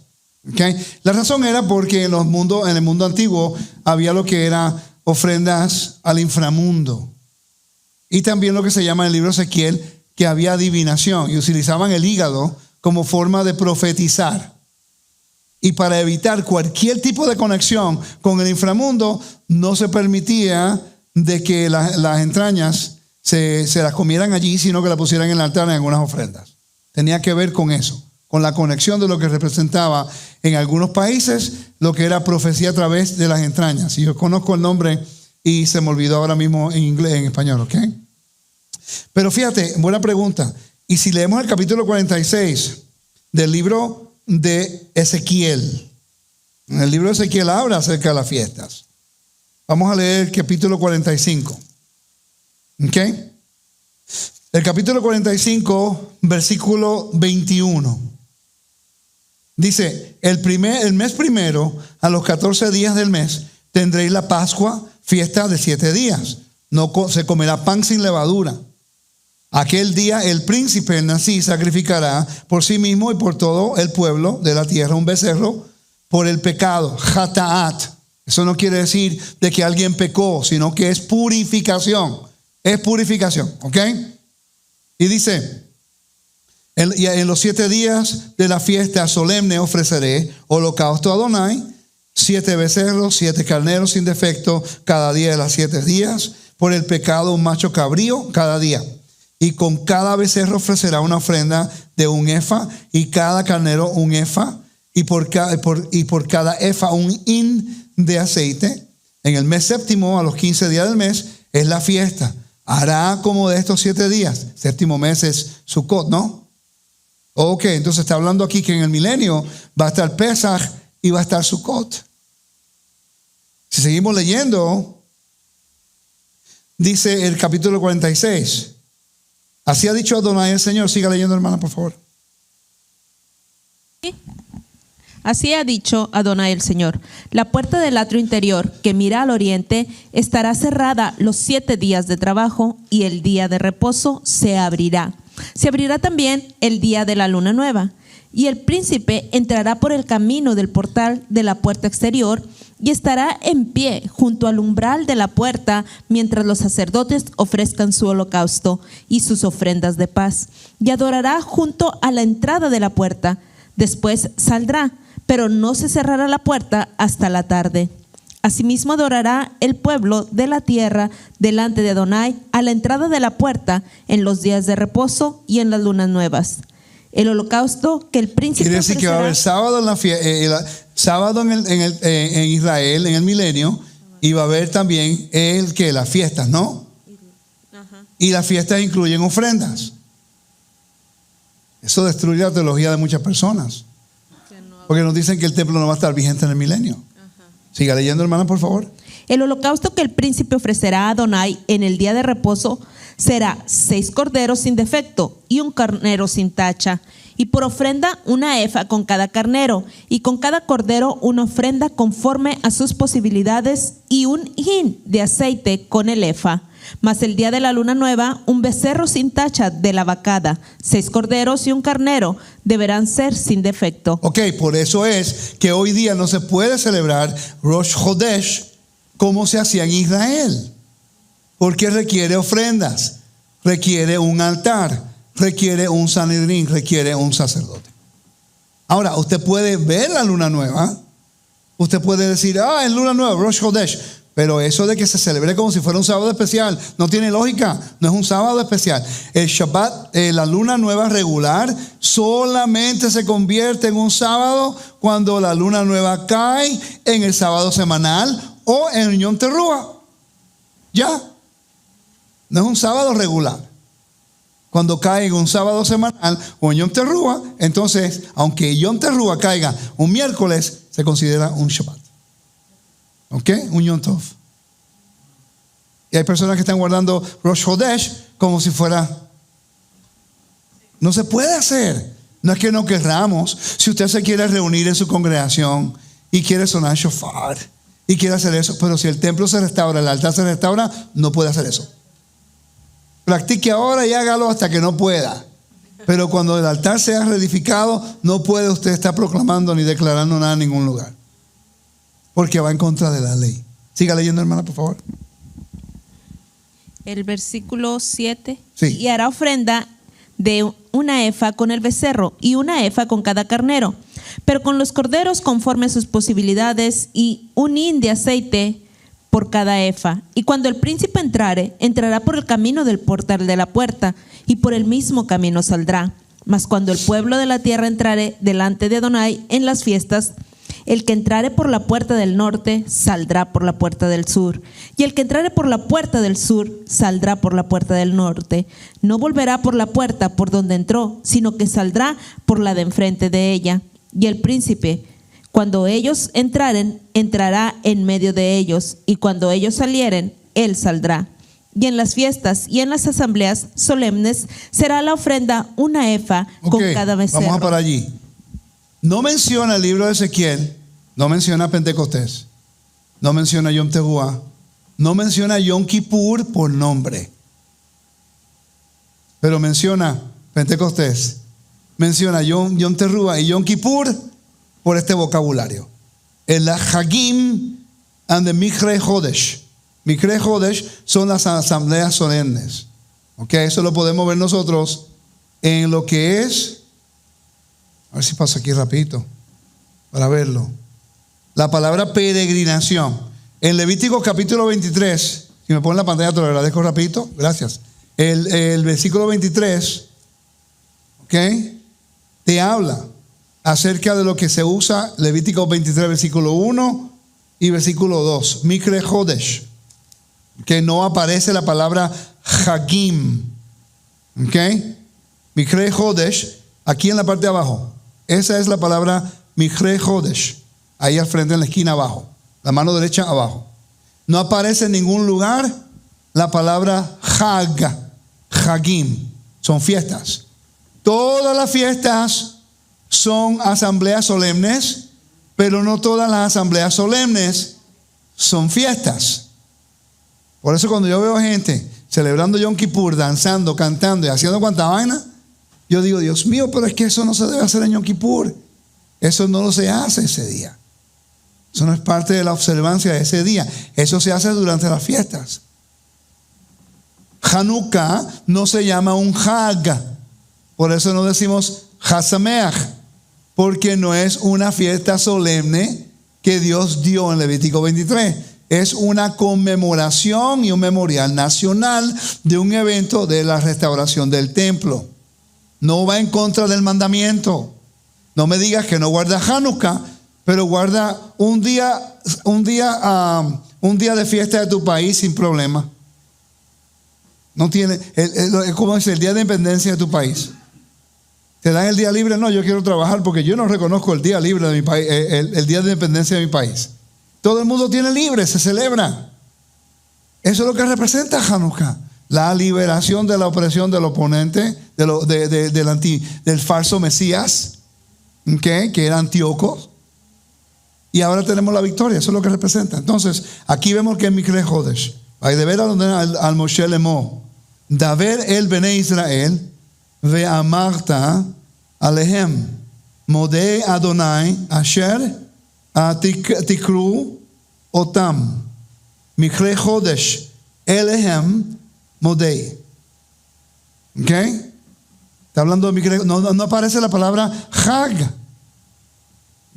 ¿Okay? La razón era porque en el mundo antiguo había lo que era ofrendas al inframundo. Y también lo que se llama en el libro de Ezequiel, que había adivinación y utilizaban el hígado como forma de profetizar. Y para evitar cualquier tipo de conexión con el inframundo, no se permitía de que las entrañas se las comieran allí, sino que las pusieran en el altar en algunas ofrendas. Tenía que ver con eso, con la conexión de lo que representaba en algunos países lo que era profecía a través de las entrañas. Y yo conozco el nombre y se me olvidó ahora mismo en inglés, en español, ¿ok? Pero fíjate, buena pregunta. Y si leemos el capítulo 46 del libro de Ezequiel, en el libro de Ezequiel habla acerca de las fiestas. Vamos a leer el capítulo 45. ¿Ok? El capítulo 45, versículo 21. Dice, el mes primero, a los 14 días del mes, tendréis la Pascua, fiesta de 7 días. No se comerá pan sin levadura. Aquel día el príncipe, el nací, sacrificará por sí mismo y por todo el pueblo de la tierra un becerro por el pecado. Jataat. Eso no quiere decir de que alguien pecó, sino que es purificación. Es purificación, ¿ok? Y dice, en los 7 días de la fiesta solemne ofreceré holocausto a Adonai, 7 becerros, 7 carneros sin defecto cada día de los 7 días, por el pecado un macho cabrío cada día. Y con cada becerro ofrecerá una ofrenda de un efa, y cada carnero un efa, y por cada efa un hin de aceite. En el mes séptimo, a los 15 días del mes, es la fiesta. hará como de estos 7 días. Séptimo mes es Sukkot, ¿no? Ok, entonces está hablando aquí que en el milenio va a estar Pesaj y va a estar Sukkot. Si seguimos leyendo, dice el capítulo 46. Así ha dicho Adonai el Señor. Siga leyendo, hermana, por favor. Así ha dicho Adonai el Señor: la puerta del atrio interior que mira al oriente estará cerrada los 7 días de trabajo, y el día de reposo se abrirá. Se abrirá también el día de la luna nueva, y el príncipe entrará por el camino del portal de la puerta exterior y estará en pie junto al umbral de la puerta mientras los sacerdotes ofrezcan su holocausto y sus ofrendas de paz, y adorará junto a la entrada de la puerta. Después saldrá, pero no se cerrará la puerta hasta la tarde. Asimismo adorará el pueblo de la tierra delante de Adonai a la entrada de la puerta en los días de reposo y en las lunas nuevas. El holocausto que el príncipe Quiere decir que va a haber sábado sábado en Israel, en el milenio, y va a haber también las fiestas, ¿no? Y las fiestas incluyen ofrendas. Eso destruye la teología de muchas personas, porque nos dicen que el templo no va a estar vigente en el milenio. Siga leyendo, hermana, por favor. El holocausto que el príncipe ofrecerá a Adonai en el día de reposo será 6 corderos sin defecto y un carnero sin tacha, y por ofrenda una efa con cada carnero, y con cada cordero una ofrenda conforme a sus posibilidades, y un hin de aceite con el efa. Mas el día de la luna nueva, un becerro sin tacha de la vacada, 6 corderos y un carnero deberán ser sin defecto. Ok, por eso es que hoy día no se puede celebrar Rosh Chodesh como se hacía en Israel, porque requiere ofrendas, requiere un altar, requiere un Sanedrín, requiere un sacerdote. Ahora, usted puede ver la luna nueva, usted puede decir, es luna nueva, Rosh Chodesh, pero eso de que se celebre como si fuera un sábado especial no tiene lógica, no es un sábado especial. El Shabbat, la luna nueva regular, solamente se convierte en un sábado cuando la luna nueva cae en el sábado semanal o en el Yom Teruah. Ya, no es un sábado regular. Cuando cae en un sábado semanal o en Yom Teruah, entonces, aunque Yom Teruah caiga un miércoles, se considera un Shabbat. ¿Ok? Un Yom Tov. Y hay personas que están guardando Rosh Chodesh como si fuera. No se puede hacer. No es que no querramos. Si usted se quiere reunir en su congregación y quiere sonar shofar y quiere hacer eso, pero si el templo se restaura, el altar se restaura, no puede hacer eso. Practique ahora y hágalo hasta que no pueda. Pero cuando el altar sea reedificado, no puede usted estar proclamando ni declarando nada en ningún lugar, porque va en contra de la ley. Siga leyendo, hermana, por favor. El versículo 7. Sí. Y hará ofrenda de una efa con el becerro y una efa con cada carnero, pero con los corderos conforme a sus posibilidades, y un hin de aceite por cada efa. Y cuando el príncipe entrare, entrará por el camino del portal de la puerta, y por el mismo camino saldrá. Mas cuando el pueblo de la tierra entrare delante de Adonai en las fiestas, el que entrare por la puerta del norte saldrá por la puerta del sur, y el que entrare por la puerta del sur saldrá por la puerta del norte. No volverá por la puerta por donde entró, sino que saldrá por la de enfrente de ella. Y el príncipe, cuando ellos entraren, entrará en medio de ellos, y cuando ellos salieren, él saldrá. Y en las fiestas y en las asambleas solemnes será la ofrenda una efa con cada becerro. Vamos a para allí. No menciona el libro de Ezequiel, no menciona Pentecostés, no menciona Yom Teruah, no menciona Yom Kippur por nombre, pero menciona Pentecostés, menciona Yom Teruah y Yom Kippur por este vocabulario. El Hagim and the Mikre Chodesh. Mikre Chodesh son las asambleas solemnes. Eso lo podemos ver nosotros en lo que es. A ver si paso aquí rapidito para verlo. La palabra peregrinación. En Levítico capítulo 23, si me ponen la pantalla te lo agradezco rapidito, gracias. El versículo 23, te habla acerca de lo que se usa, Levítico 23, versículo 1 y versículo 2. Mikre Chodesh. que no aparece la palabra Hagim. ¿Ok? Mikre Hodesh, aquí en la parte de abajo. Esa es la palabra Mikre Hodesh. Ahí al frente en la esquina abajo. La mano derecha abajo. No aparece en ningún lugar la palabra Hag, Hagim. Son fiestas. Todas las fiestas son asambleas solemnes, pero no todas las asambleas solemnes son fiestas. Por eso cuando yo veo gente celebrando Yom Kippur, danzando, cantando y haciendo cuanta vaina, yo digo, Dios mío, pero es que eso no se debe hacer en Yom Kippur. Eso no se hace ese día. Eso no es parte de la observancia de ese día. Eso se hace durante las fiestas. Hanukkah no se llama un Hag. Por eso no decimos Hasameach, porque no es una fiesta solemne que Dios dio en Levítico 23. Es una conmemoración y un memorial nacional de un evento de la restauración del templo. No va en contra del mandamiento. No me digas que no guarda Hanukkah, pero guarda un día de fiesta de tu país sin problema. No tiene, ¿cómo es el día de independencia de tu país? ¿Te dan el día libre? No, yo quiero trabajar porque yo no reconozco el día libre de mi país, el día de independencia de mi país. Todo el mundo tiene libre, se celebra. Eso es lo que representa Hanukkah. La liberación de la opresión del oponente, del falso Mesías, ¿okay? Que era Antíoco. Y ahora tenemos la victoria, eso es lo que representa. Entonces, aquí vemos que en Mikre Hodesh, hay de ver al Moshe Lemó, Daver el Bene Israel, ve amarta alehem, modei Adonai, asher tikru otam, Mikre Hodesh, elehem modei. ¿Ok? Está hablando de Mikre, no aparece la palabra Hag.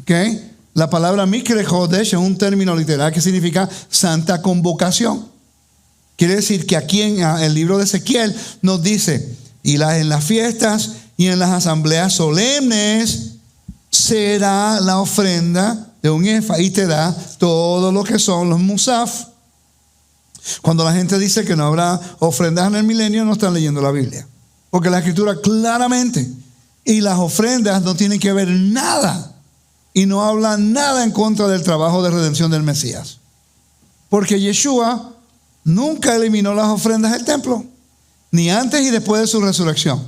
¿Ok? La palabra Mikre Hodesh es un término literal que significa santa convocación. Quiere decir que aquí en el libro de Ezequiel nos dice, en las fiestas y en las asambleas solemnes será la ofrenda de un efa y te da todo lo que son los musaf. Cuando la gente dice que no habrá ofrendas en el milenio, no están leyendo la Biblia. Porque la Escritura claramente, y las ofrendas no tienen que ver nada, y no habla nada en contra del trabajo de redención del Mesías. Porque Yeshua nunca eliminó las ofrendas del templo, ni antes ni después de su resurrección.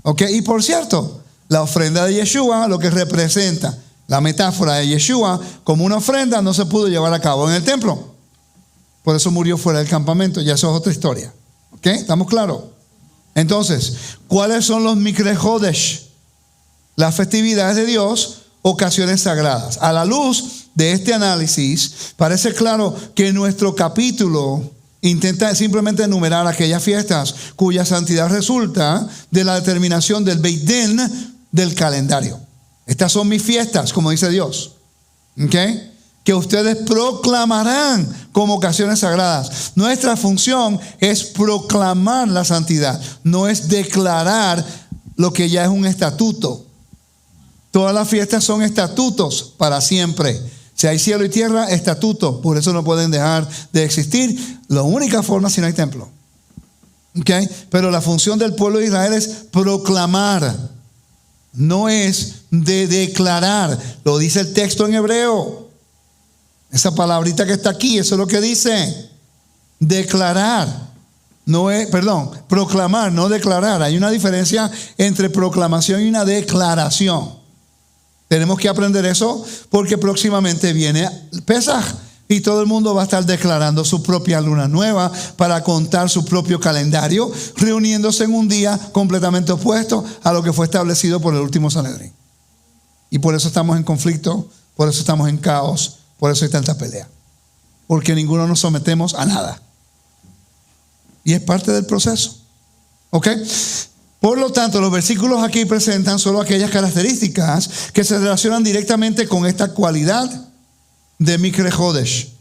¿Ok? Y por cierto, la ofrenda de Yeshua, lo que representa la metáfora de Yeshua como una ofrenda, no se pudo llevar a cabo en el templo. Por eso murió fuera del campamento. Ya eso es otra historia. ¿Ok? ¿Estamos claros? Entonces, ¿cuáles son los Mikre Hodesh? Las festividades de Dios, ocasiones sagradas. A la luz de este análisis, parece claro que nuestro capítulo intenta simplemente enumerar aquellas fiestas cuya santidad resulta de la determinación del Beit Din del calendario. Estas son mis fiestas, como dice Dios. ¿Ok? Que ustedes proclamarán como ocasiones sagradas. Nuestra función es proclamar la santidad, no es declarar lo que ya es un estatuto. Todas las fiestas son estatutos para siempre. Si hay cielo y tierra, estatutos. Por eso no pueden dejar de existir. La única forma si no hay templo. ¿Okay? Pero la función del pueblo de Israel es proclamar. No es de declarar. Lo dice el texto en hebreo. Esa palabrita que está aquí, eso es lo que dice. Declarar. No es, proclamar, no declarar. Hay una diferencia entre proclamación y una declaración. Tenemos que aprender eso porque próximamente viene Pesaj y todo el mundo va a estar declarando su propia luna nueva para contar su propio calendario, reuniéndose en un día completamente opuesto a lo que fue establecido por el último Sanedrín. Y por eso estamos en conflicto, por eso estamos en caos, por eso hay tanta pelea. Porque ninguno nos sometemos a nada. Y es parte del proceso. ¿Ok? Por lo tanto, los versículos aquí presentan solo aquellas características que se relacionan directamente con esta cualidad de Mikre Hodesh,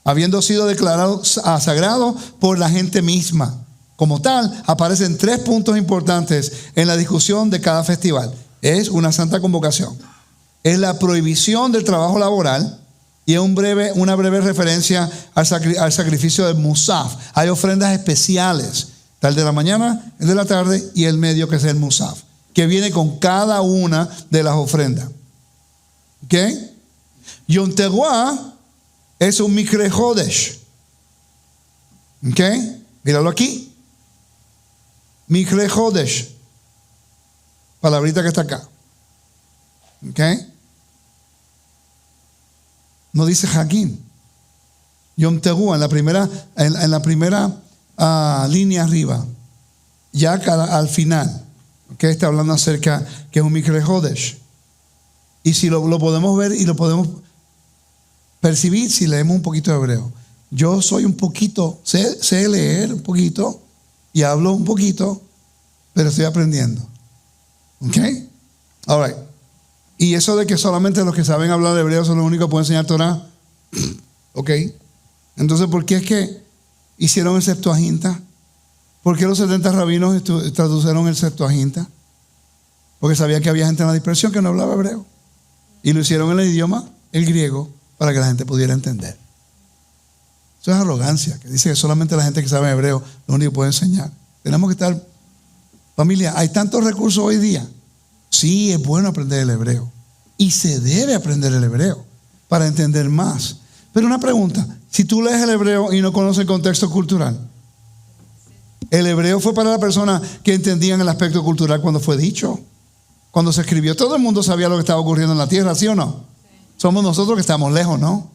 habiendo sido declarado sagrado por la gente misma. Como tal, aparecen 3 puntos importantes en la discusión de cada festival. Es una santa convocación. Es la prohibición del trabajo laboral Y es una breve referencia al sacrificio del Musaf. Hay ofrendas especiales. Está el de la mañana, el de la tarde y el medio, que es el Musaf, que viene con cada una de las ofrendas. ¿Ok? Yom Teruah es un Mikre Hodesh. ¿Ok? Míralo aquí. Mikre Hodesh. Palabrita que está acá. ¿Ok? No dice Hagim. Yom Teruah en la primera línea arriba. Ya al final. ¿Ok? Está hablando acerca que es un Mikre Hodesh. Y si lo podemos ver y lo podemos percibir si leemos un poquito de hebreo. Yo soy un poquito, sé leer un poquito y hablo un poquito, pero estoy aprendiendo. ¿Ok? All right. Y eso de que solamente los que saben hablar hebreo son los únicos que pueden enseñar Torah. ¿Ok? Entonces, ¿por qué es que hicieron el Septuaginta? ¿Por qué los 70 rabinos tradujeron el Septuaginta? Porque sabían que había gente en la dispersión que no hablaba hebreo. Y lo hicieron en el idioma, el griego, para que la gente pudiera entender. Eso es arrogancia, que dice que solamente la gente que sabe hebreo lo único que puede enseñar. Tenemos que estar, familia, hay tantos recursos hoy día. Sí, es bueno aprender el hebreo. Y se debe aprender el hebreo para entender más. Pero una pregunta, si tú lees el hebreo y no conoces el contexto cultural, el hebreo fue para la persona que entendían el aspecto cultural cuando fue dicho. Cuando se escribió, todo el mundo sabía lo que estaba ocurriendo en la tierra, ¿sí o no? Sí. Somos nosotros que estamos lejos, ¿no?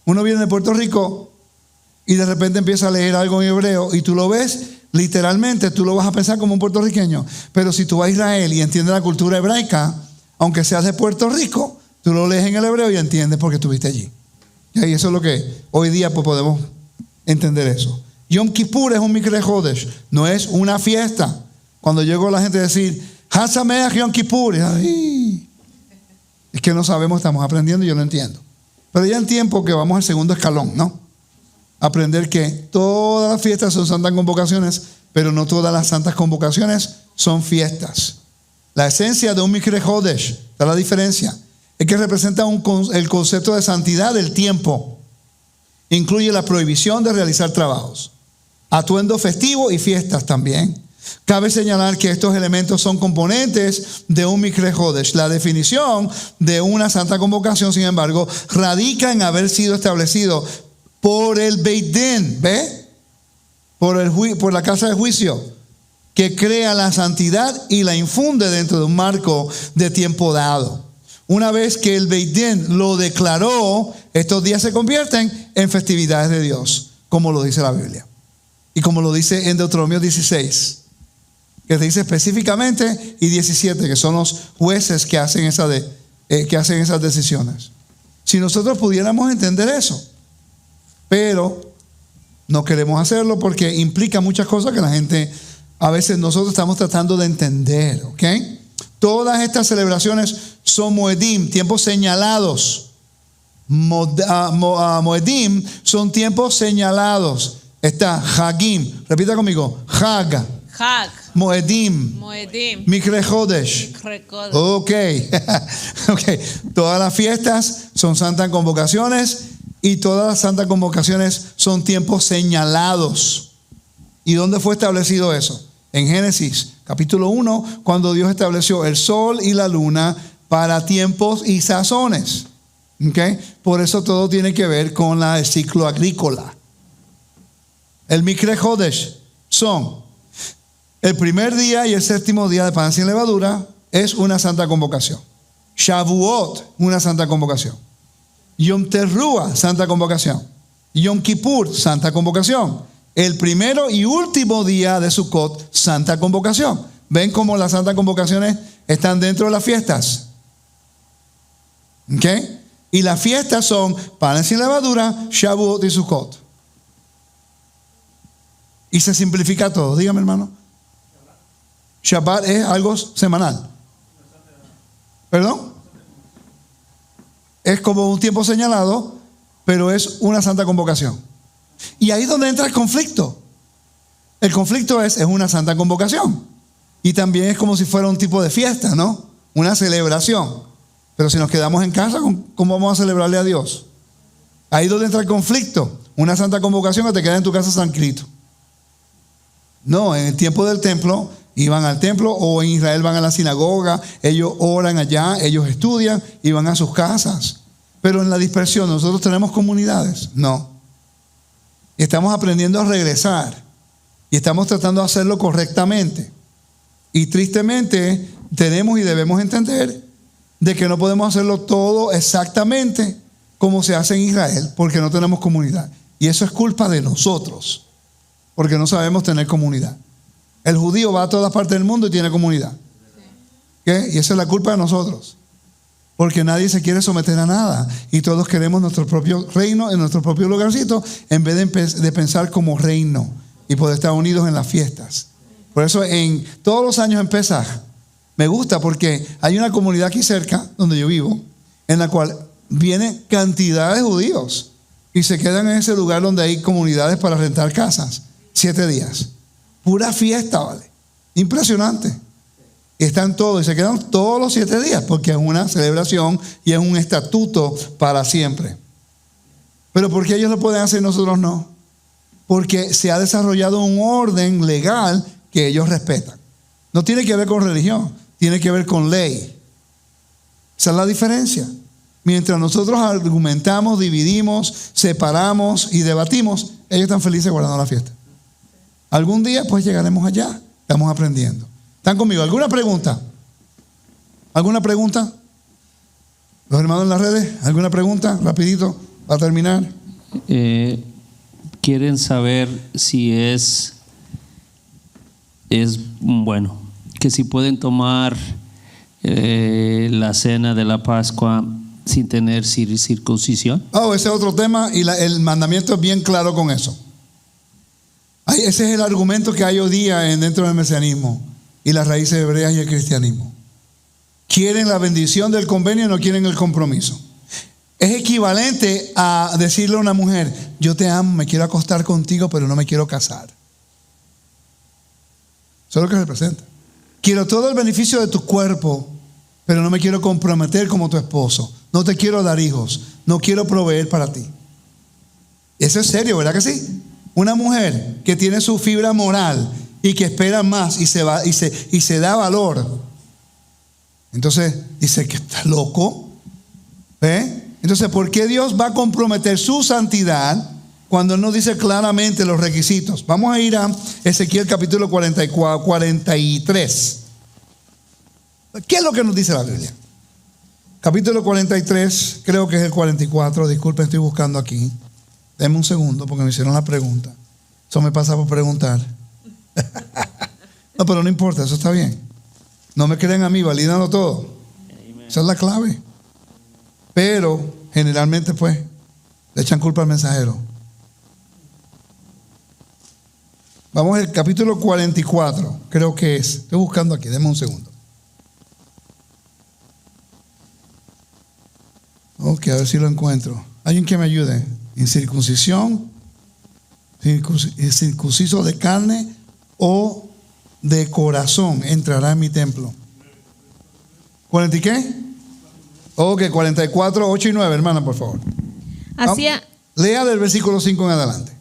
Uno viene de Puerto Rico y de repente empieza a leer algo en hebreo y tú lo ves, literalmente, tú lo vas a pensar como un puertorriqueño. Pero si tú vas a Israel y entiendes la cultura hebraica, aunque seas de Puerto Rico, tú lo lees en el hebreo y entiendes porque estuviste allí. Y eso es lo que hoy día pues, podemos entender eso. Yom Kippur es un Mikre Hodesh, no es una fiesta. Cuando llegó la gente a decir Hasameach Yom Kippur, ay, es que no sabemos, estamos aprendiendo y yo lo entiendo. Pero ya en tiempo que vamos al segundo escalón, ¿no? Aprender que todas las fiestas son santas convocaciones, pero no todas las santas convocaciones son fiestas. La esencia de un Mikre Hodesh, está la diferencia, es que representa el concepto de santidad del tiempo. Incluye la prohibición de realizar trabajos, atuendo festivo y fiestas también. Cabe señalar que estos elementos son componentes de un Mikre Hodesh. La definición de una santa convocación, sin embargo, radica en haber sido establecido por el Beit Din, ¿ve? Por la casa de juicio, que crea la santidad y la infunde dentro de un marco de tiempo dado. Una vez que el Beit Din lo declaró, estos días se convierten en festividades de Dios, como lo dice la Biblia. Y como lo dice en Deuteronomio 16. Que te dice específicamente, y 17, que son los jueces que hacen esas decisiones. Si nosotros pudiéramos entender eso, pero no queremos hacerlo porque implica muchas cosas que la gente, a veces nosotros estamos tratando de entender, ¿ok? Todas estas celebraciones son Moedim, tiempos señalados. Moedim son tiempos señalados. Está Hagim, repita conmigo, Hag. Moedim. Mikre Hodesh. Ok. Todas las fiestas son santas convocaciones y todas las santas convocaciones son tiempos señalados. ¿Y dónde fue establecido eso? En Génesis capítulo 1, cuando Dios estableció el sol y la luna para tiempos y sazones. Okay. Por eso todo tiene que ver con el ciclo agrícola. El Mikre Hodesh son el primer día y el séptimo día de pan sin levadura, es una santa convocación. Shavuot, una santa convocación. Yom Teruah, santa convocación. Yom Kippur, santa convocación. El primero y último día de Sukkot, santa convocación. ¿Ven cómo las santas convocaciones están dentro de las fiestas? ¿Ok? Y las fiestas son panes sin levadura, Shavuot y Sukkot. Y se simplifica todo. Dígame, hermano. Shabbat es algo semanal. ¿Perdón? Es como un tiempo señalado, pero es una santa convocación. Y ahí es donde entra el conflicto. El conflicto es una santa convocación. Y también es como si fuera un tipo de fiesta, ¿no? Una celebración. Pero si nos quedamos en casa, ¿cómo vamos a celebrarle a Dios? Ahí es donde entra el conflicto. Una santa convocación que te queda en tu casa tranquilito. No, en el tiempo del templo, iban al templo, o en Israel van a la sinagoga, ellos oran allá, ellos estudian y van a sus casas. Pero en la dispersión, ¿nosotros tenemos comunidades? No. Y estamos aprendiendo a regresar. Y estamos tratando de hacerlo correctamente. Y tristemente, tenemos y debemos entender de que no podemos hacerlo todo exactamente como se hace en Israel, porque no tenemos comunidad. Y eso es culpa de nosotros, porque no sabemos tener comunidad. El judío va a todas partes del mundo y tiene comunidad. ¿Qué? Y esa es la culpa de nosotros. Porque nadie se quiere someter a nada. Y todos queremos nuestro propio reino, en nuestro propio lugarcito, en vez de pensar como reino y poder estar unidos en las fiestas. Por eso en todos los años en Pesaj, me gusta porque hay una comunidad aquí cerca, donde yo vivo, en la cual vienen cantidad de judíos y se quedan en ese lugar donde hay comunidades para rentar casas. 7 días. Pura fiesta, ¿vale? Impresionante. Y están todos y se quedan todos los 7 días porque es una celebración y es un estatuto para siempre. Pero ¿por qué ellos lo pueden hacer y nosotros no? Porque se ha desarrollado un orden legal que ellos respetan. No tiene que ver con religión, tiene que ver con ley. Esa es la diferencia. Mientras nosotros argumentamos, dividimos, separamos y debatimos, ellos están felices guardando la fiesta. Algún día pues llegaremos allá. Estamos aprendiendo. ¿Están conmigo? ¿Alguna pregunta? ¿Alguna pregunta? Los hermanos en las redes, ¿alguna pregunta? Rapidito, para terminar. Quieren saber si es bueno, que si pueden tomar la cena de la Pascua sin tener circuncisión. Ese es otro tema y el mandamiento es bien claro con eso. Ese es el argumento que hay hoy día dentro del mesianismo y las raíces hebreas y el cristianismo. Quieren la bendición del convenio y no quieren el compromiso. Es equivalente a decirle a una mujer: yo te amo, me quiero acostar contigo, pero no me quiero casar. Eso es lo que representa. Quiero todo el beneficio de tu cuerpo, pero no me quiero comprometer como tu esposo. No te quiero dar hijos. No quiero proveer para ti. Eso es serio, ¿verdad que sí? Una mujer que tiene su fibra moral y que espera más y se da valor. Entonces dice que está loco. Entonces, ¿por qué Dios va a comprometer su santidad cuando no dice claramente los requisitos? Vamos a ir a Ezequiel capítulo 43. ¿Qué es lo que nos dice la Biblia? Capítulo 43, creo que es el 44. Disculpen, estoy buscando aquí. Denme un segundo porque me hicieron la pregunta. Eso me pasa por preguntar. No, pero no importa, eso está bien. No me creen a mí, validando todo. Esa es la clave. Pero generalmente pues le echan culpa al mensajero. Vamos al capítulo 44, creo que es. Estoy buscando aquí, denme un segundo. Ok, a ver si lo encuentro. Alguien que me ayude. Incircuncisión, circunciso de carne o de corazón entrará en mi templo. ¿40 y qué? Ok, 44, 8 y 9, hermana, por favor. Lea del versículo 5 en adelante.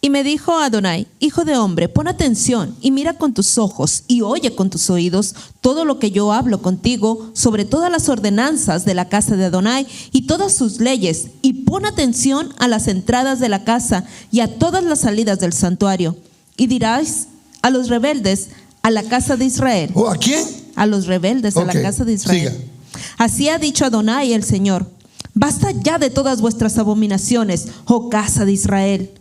Y me dijo Adonai: hijo de hombre, pon atención y mira con tus ojos y oye con tus oídos todo lo que yo hablo contigo sobre todas las ordenanzas de la casa de Adonai y todas sus leyes, y pon atención a las entradas de la casa y a todas las salidas del santuario. Y dirás a los rebeldes a la casa de Israel. ¿A quién? A los rebeldes a la casa de Israel. Siga. Así ha dicho Adonai el Señor: basta ya de todas vuestras abominaciones, oh casa de Israel,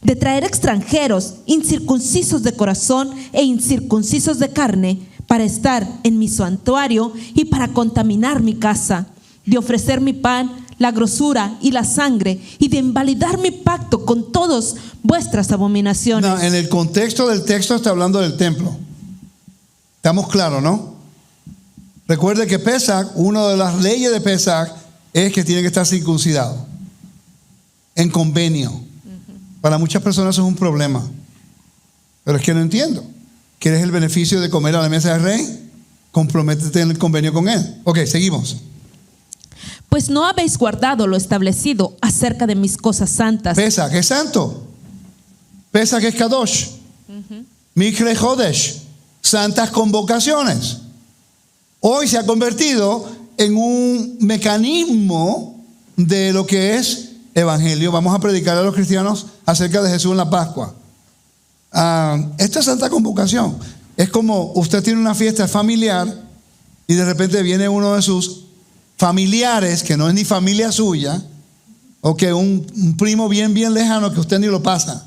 de traer extranjeros incircuncisos de corazón e incircuncisos de carne para estar en mi santuario y para contaminar mi casa, de ofrecer mi pan, la grosura y la sangre, y de invalidar mi pacto con todas vuestras abominaciones. No, en el contexto del texto está hablando del templo. Estamos claros, ¿no? Recuerde que Pesaj, una de las leyes de Pesaj es que tiene que estar circuncidado en convenio. Para muchas personas eso es un problema, pero es que no entiendo. ¿Quieres el beneficio de comer a la mesa del rey? Comprométete en el convenio con él. Ok, seguimos. pues no habéis guardado lo establecido acerca de mis cosas santas. Pesa, que es santo. Pesa, que es Kadosh. Mikre Jodesh. Santas convocaciones. Hoy se ha convertido en un mecanismo de lo que es evangelio. Vamos a predicar a los cristianos acerca de Jesús en la Pascua. Esta santa convocación es como usted tiene una fiesta familiar y de repente viene uno de sus familiares que no es ni familia suya, o que un primo bien lejano que usted ni lo pasa,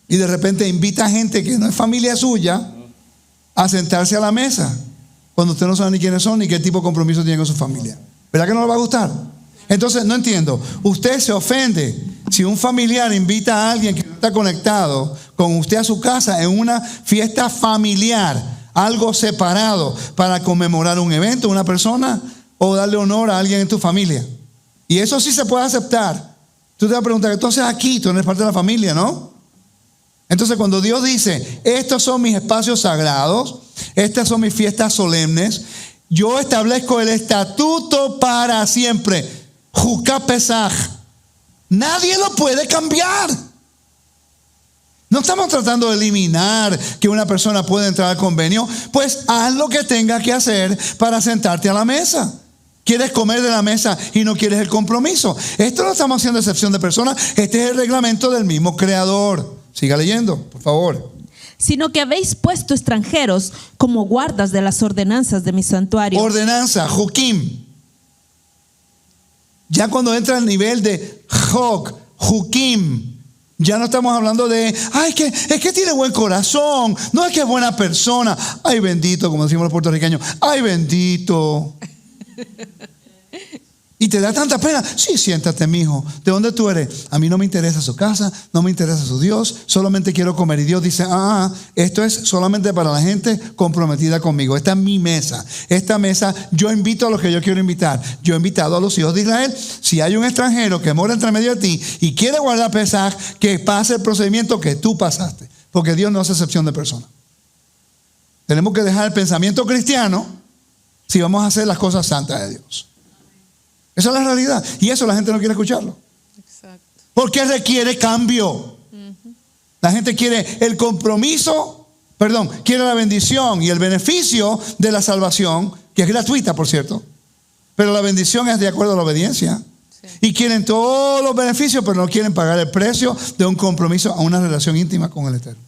y de repente invita a gente que no es familia suya a sentarse a la mesa cuando usted no sabe ni quiénes son ni qué tipo de compromiso tiene con su familia. ¿Verdad que no le va a gustar? Entonces no entiendo, usted se ofende si un familiar invita a alguien que no está conectado con usted a su casa en una fiesta familiar, algo separado para conmemorar un evento, una persona, o darle honor a alguien en tu familia. Y eso sí se puede aceptar. Tú te vas a preguntar, entonces aquí tú no eres parte de la familia, ¿no? Entonces cuando Dios dice, estos son mis espacios sagrados, estas son mis fiestas solemnes, yo establezco el estatuto para siempre. Jukah Pesach. Nadie lo puede cambiar. No estamos tratando de eliminar que una persona pueda entrar al convenio. Pues haz lo que tenga que hacer para sentarte a la mesa. ¿Quieres comer de la mesa y no quieres el compromiso? Esto no estamos haciendo excepción de personas. Este es el reglamento del mismo Creador. Siga leyendo, por favor. Sino que habéis puesto extranjeros como guardas de las ordenanzas de mi santuario. Ordenanza, Jukim. Ya cuando entra al nivel de Jok, Jukim, ya no estamos hablando de, ay, es que tiene buen corazón, no es que es buena persona. Ay, bendito, como decimos los puertorriqueños. Ay, bendito. Y te da tanta pena. Sí, siéntate, mijo. ¿De dónde tú eres? A mí no me interesa su casa, no me interesa su Dios, solamente quiero comer. Y Dios dice, esto es solamente para la gente comprometida conmigo. Esta es mi mesa. Esta mesa yo invito a los que yo quiero invitar. Yo he invitado a los hijos de Israel. Si hay un extranjero que mora entre medio de ti y quiere guardar Pesaj, que pase el procedimiento que tú pasaste. Porque Dios no hace excepción de personas. Tenemos que dejar el pensamiento cristiano si vamos a hacer las cosas santas de Dios. Esa es la realidad. Y eso la gente no quiere escucharlo. Exacto. Porque requiere cambio. La gente quiere el compromiso, quiere la bendición y el beneficio de la salvación, que es gratuita, por cierto. Pero la bendición es de acuerdo a la obediencia. Sí. Y quieren todos los beneficios, pero no quieren pagar el precio de un compromiso a una relación íntima con el Eterno.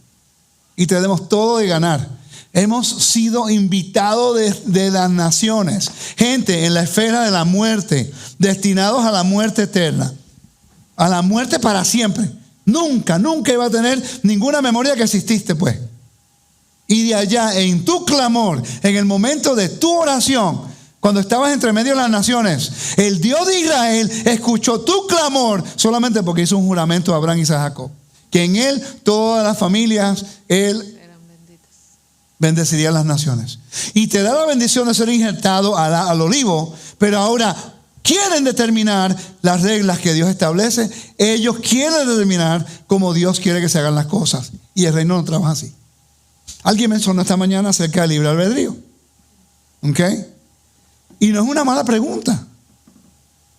Y tenemos todo de ganar. Hemos sido invitados de las naciones, gente en la esfera de la muerte, destinados a la muerte eterna, a la muerte para siempre. Nunca iba a tener ninguna memoria que exististe, pues. Y de allá, en tu clamor, en el momento de tu oración, cuando estabas entre medio de las naciones, el Dios de Israel escuchó tu clamor solamente porque hizo un juramento a Abraham, Isaac y Jacob, que en él todas las familias, él bendeciría a las naciones. Y te da la bendición de ser injertado al olivo, pero ahora quieren determinar las reglas que Dios establece. Ellos quieren determinar cómo Dios quiere que se hagan las cosas. Y el reino no trabaja así. Alguien mencionó esta mañana acerca del libre albedrío. ¿Ok? Y no es una mala pregunta.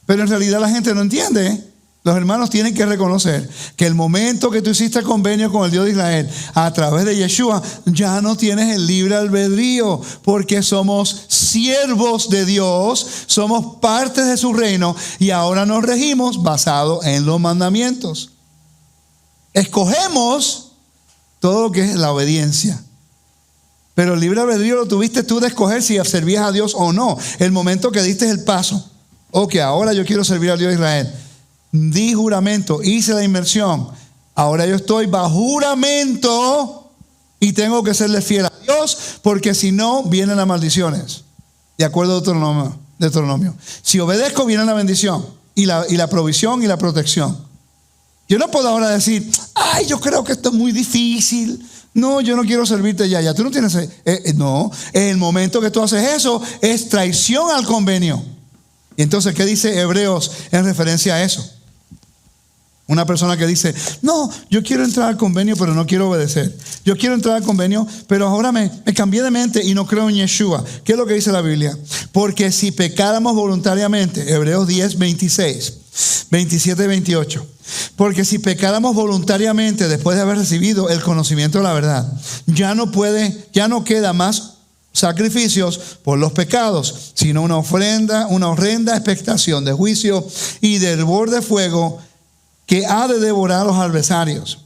Pero en realidad la gente no entiende, ¿eh? Los hermanos tienen que reconocer que el momento que tú hiciste el convenio con el Dios de Israel a través de Yeshua, ya no tienes el libre albedrío, porque somos siervos de Dios, somos parte de su reino y ahora nos regimos basado en los mandamientos. Escogemos todo lo que es la obediencia. Pero el libre albedrío lo tuviste tú de escoger si servías a Dios o no. El momento que diste el paso, ok, ahora yo quiero servir al Dios de Israel. Di juramento, hice la inmersión. Ahora yo estoy bajo juramento y tengo que serle fiel a Dios, porque si no, vienen las maldiciones. De acuerdo a Deuteronomio. Si obedezco, viene la bendición y la provisión y la protección. Yo no puedo ahora decir, ay, yo creo que esto es muy difícil. No, yo no quiero servirte ya. Tú no tienes. No, en el momento que tú haces eso, es traición al convenio. Y entonces, ¿qué dice Hebreos en referencia a eso? Una persona que dice, no, yo quiero entrar al convenio, pero no quiero obedecer. Yo quiero entrar al convenio, pero ahora me cambié de mente y no creo en Yeshua. ¿Qué es lo que dice la Biblia? Porque si pecáramos voluntariamente, Hebreos 10, 26, 27 y 28. Porque si pecáramos voluntariamente después de haber recibido el conocimiento de la verdad, ya no queda más sacrificios por los pecados, sino una horrenda expectación de juicio y de hervor de fuego que ha de devorar a los adversarios.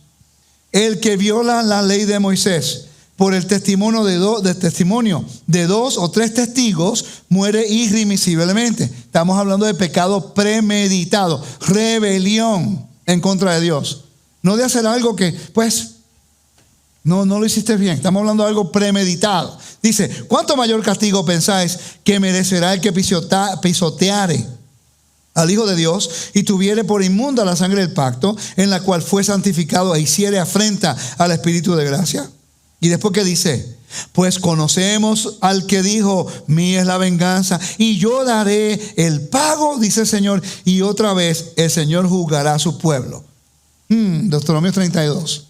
El que viola la ley de Moisés por el testimonio de dos o tres testigos muere irremisiblemente. Estamos hablando de pecado premeditado, rebelión en contra de Dios. No de hacer algo que, pues, no lo hiciste bien. Estamos hablando de algo premeditado. Dice, ¿cuánto mayor castigo pensáis que merecerá el que pisoteare al Hijo de Dios y tuviere por inmunda la sangre del pacto en la cual fue santificado e hiciere afrenta al Espíritu de gracia? Y después, ¿qué dice? Pues conocemos al que dijo, mía es la venganza y yo daré el pago, dice el Señor. Y otra vez el Señor juzgará a su pueblo. Deuteronomio 32.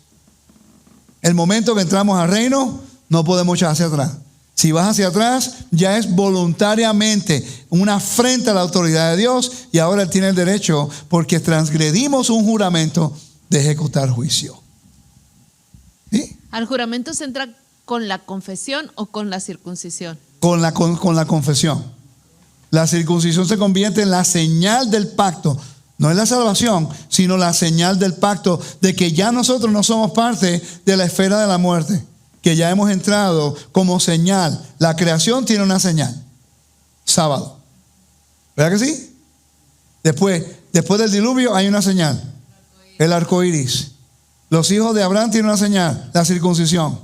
El momento que entramos al reino, no podemos echar hacia atrás. Si vas hacia atrás, ya es voluntariamente una afrenta a la autoridad de Dios y ahora Él tiene el derecho, porque transgredimos un juramento, de ejecutar juicio. ¿Sí? ¿Al juramento se entra con la confesión o con la circuncisión? Con la confesión. La circuncisión se convierte en la señal del pacto. No es la salvación, sino la señal del pacto de que ya nosotros no somos parte de la esfera de la muerte, que ya hemos entrado como señal. La creación tiene una señal. Sábado. ¿Verdad que sí? Después del diluvio hay una señal. El arco iris. Los hijos de Abraham tienen una señal. La circuncisión.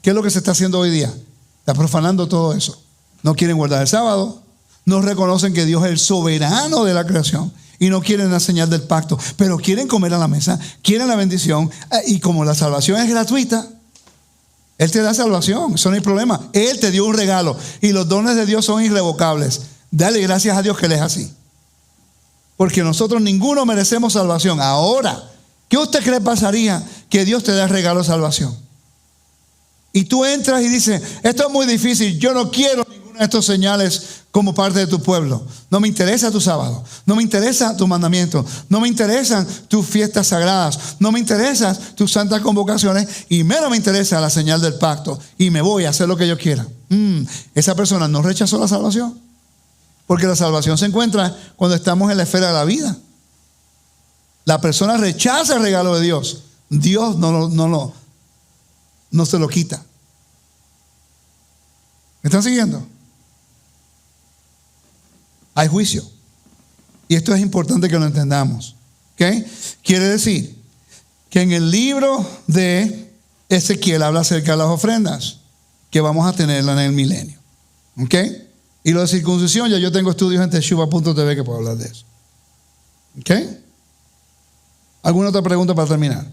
¿Qué es lo que se está haciendo hoy día? Está profanando todo eso. No quieren guardar el sábado. No reconocen que Dios es el soberano de la creación. Y no quieren la señal del pacto, pero quieren comer a la mesa, quieren la bendición. Y como la salvación es gratuita, Él te da salvación, eso no hay problema. Él te dio un regalo y los dones de Dios son irrevocables. Dale gracias a Dios que Él es así. Porque nosotros ninguno merecemos salvación. Ahora, ¿qué usted cree pasaría que Dios te da el regalo de salvación? Y tú entras y dices, esto es muy difícil, yo no quiero ninguna de estas señales como parte de tu pueblo. No me interesa tu sábado, no me interesa tu mandamiento, no me interesan tus fiestas sagradas, no me interesan tus santas convocaciones y menos me interesa la señal del pacto y me voy a hacer lo que yo quiera. Esa persona no rechazó la salvación, porque la salvación se encuentra cuando estamos en la esfera de la vida. La persona rechaza el regalo de Dios. Dios no se lo quita. ¿Me están siguiendo? Hay juicio. Y esto es importante que lo entendamos. ¿Okay? Quiere decir que en el libro de Ezequiel habla acerca de las ofrendas que vamos a tenerla en el milenio. ¿Ok? Y lo de circuncisión, ya yo tengo estudios en teshuva.tv que puedo hablar de eso. ¿Ok? ¿Alguna otra pregunta para terminar?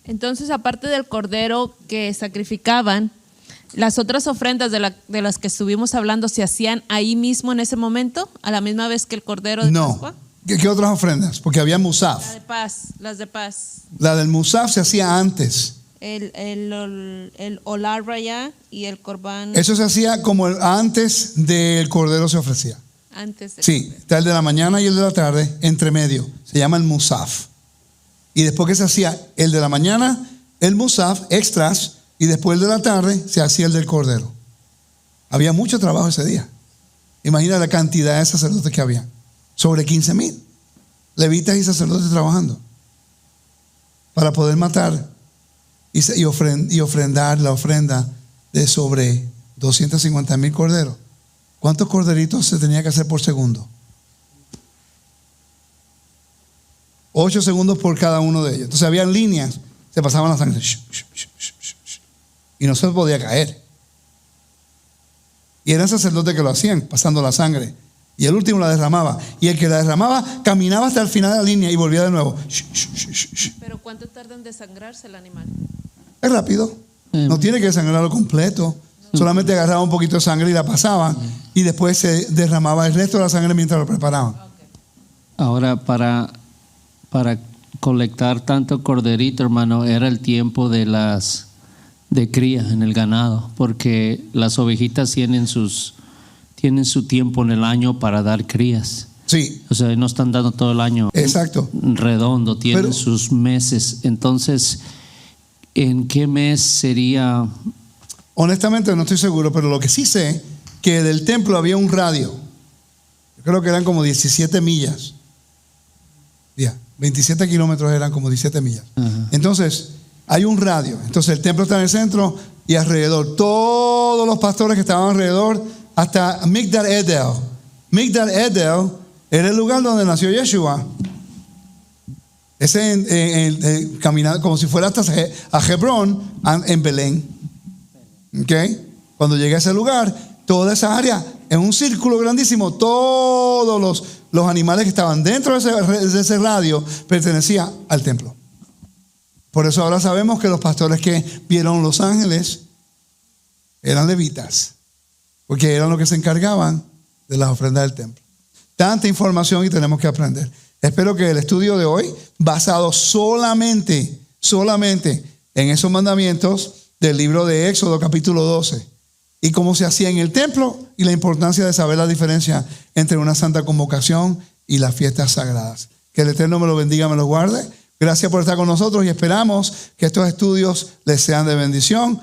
Entonces, aparte del cordero que sacrificaban, las otras ofrendas de las que estuvimos hablando, ¿se hacían ahí mismo en ese momento? ¿A la misma vez que el cordero de Pascua? ¿Qué otras ofrendas? Porque había musaf. La de paz, las de paz. La del musaf se hacía antes. El olar raya y el corbán. Eso se hacía como antes del cordero se ofrecía. Antes de Sí, está el de la mañana y el de la tarde, entre medio. Se llama el musaf. Y después que se hacía el de la mañana, el musaf, extras, y después el de la tarde se hacía el del cordero. Había mucho trabajo ese día. Imagina la cantidad de sacerdotes que había. Sobre 15,000 levitas y sacerdotes trabajando para poder matar y ofrendar la ofrenda de sobre 250,000 corderos. ¿Cuántos corderitos se tenía que hacer por segundo? 8 segundos por cada uno de ellos. Entonces habían líneas, se pasaban la sangre y no se podía caer. Y eran sacerdotes que lo hacían, pasando la sangre. Y el último la derramaba. Y el que la derramaba caminaba hasta el final de la línea y volvía de nuevo. ¿Pero cuánto tarda en desangrarse el animal? Es rápido. No tiene que desangrarlo completo. Solamente agarraba un poquito de sangre y la pasaban. Y después se derramaba el resto de la sangre mientras lo preparaban. Ahora, para colectar tanto corderito, hermano, era el tiempo de cría en el ganado, porque las ovejitas tienen su tiempo en el año para dar crías. Sí, O sea, no están dando todo el año exacto. redondo, tienen Pero- sus meses. Entonces, ¿en qué mes sería? Honestamente no estoy seguro, pero lo que sí sé, que del templo había un radio. Yo creo que eran como 17 millas. Ya, 27 kilómetros eran como 17 millas. Ajá. Entonces, hay un radio. Entonces, el templo está en el centro y alrededor, todos los pastores que estaban alrededor, hasta Migdal Edel. Migdal Edel era el lugar donde nació Yeshua. Ese caminando como si fuera hasta a Hebrón, en Belén. ¿Okay? Cuando llegué a ese lugar, toda esa área, en un círculo grandísimo, todos los animales que estaban dentro de ese radio pertenecían al templo. Por eso ahora sabemos que los pastores que vieron los ángeles eran levitas, porque eran los que se encargaban de las ofrendas del templo. Tanta información y tenemos que aprender. Espero que el estudio de hoy, basado solamente en esos mandamientos del libro de Éxodo capítulo 12 y cómo se hacía en el templo y la importancia de saber la diferencia entre una santa convocación y las fiestas sagradas. Que el Eterno me lo bendiga, me lo guarde. Gracias por estar con nosotros y esperamos que estos estudios les sean de bendición.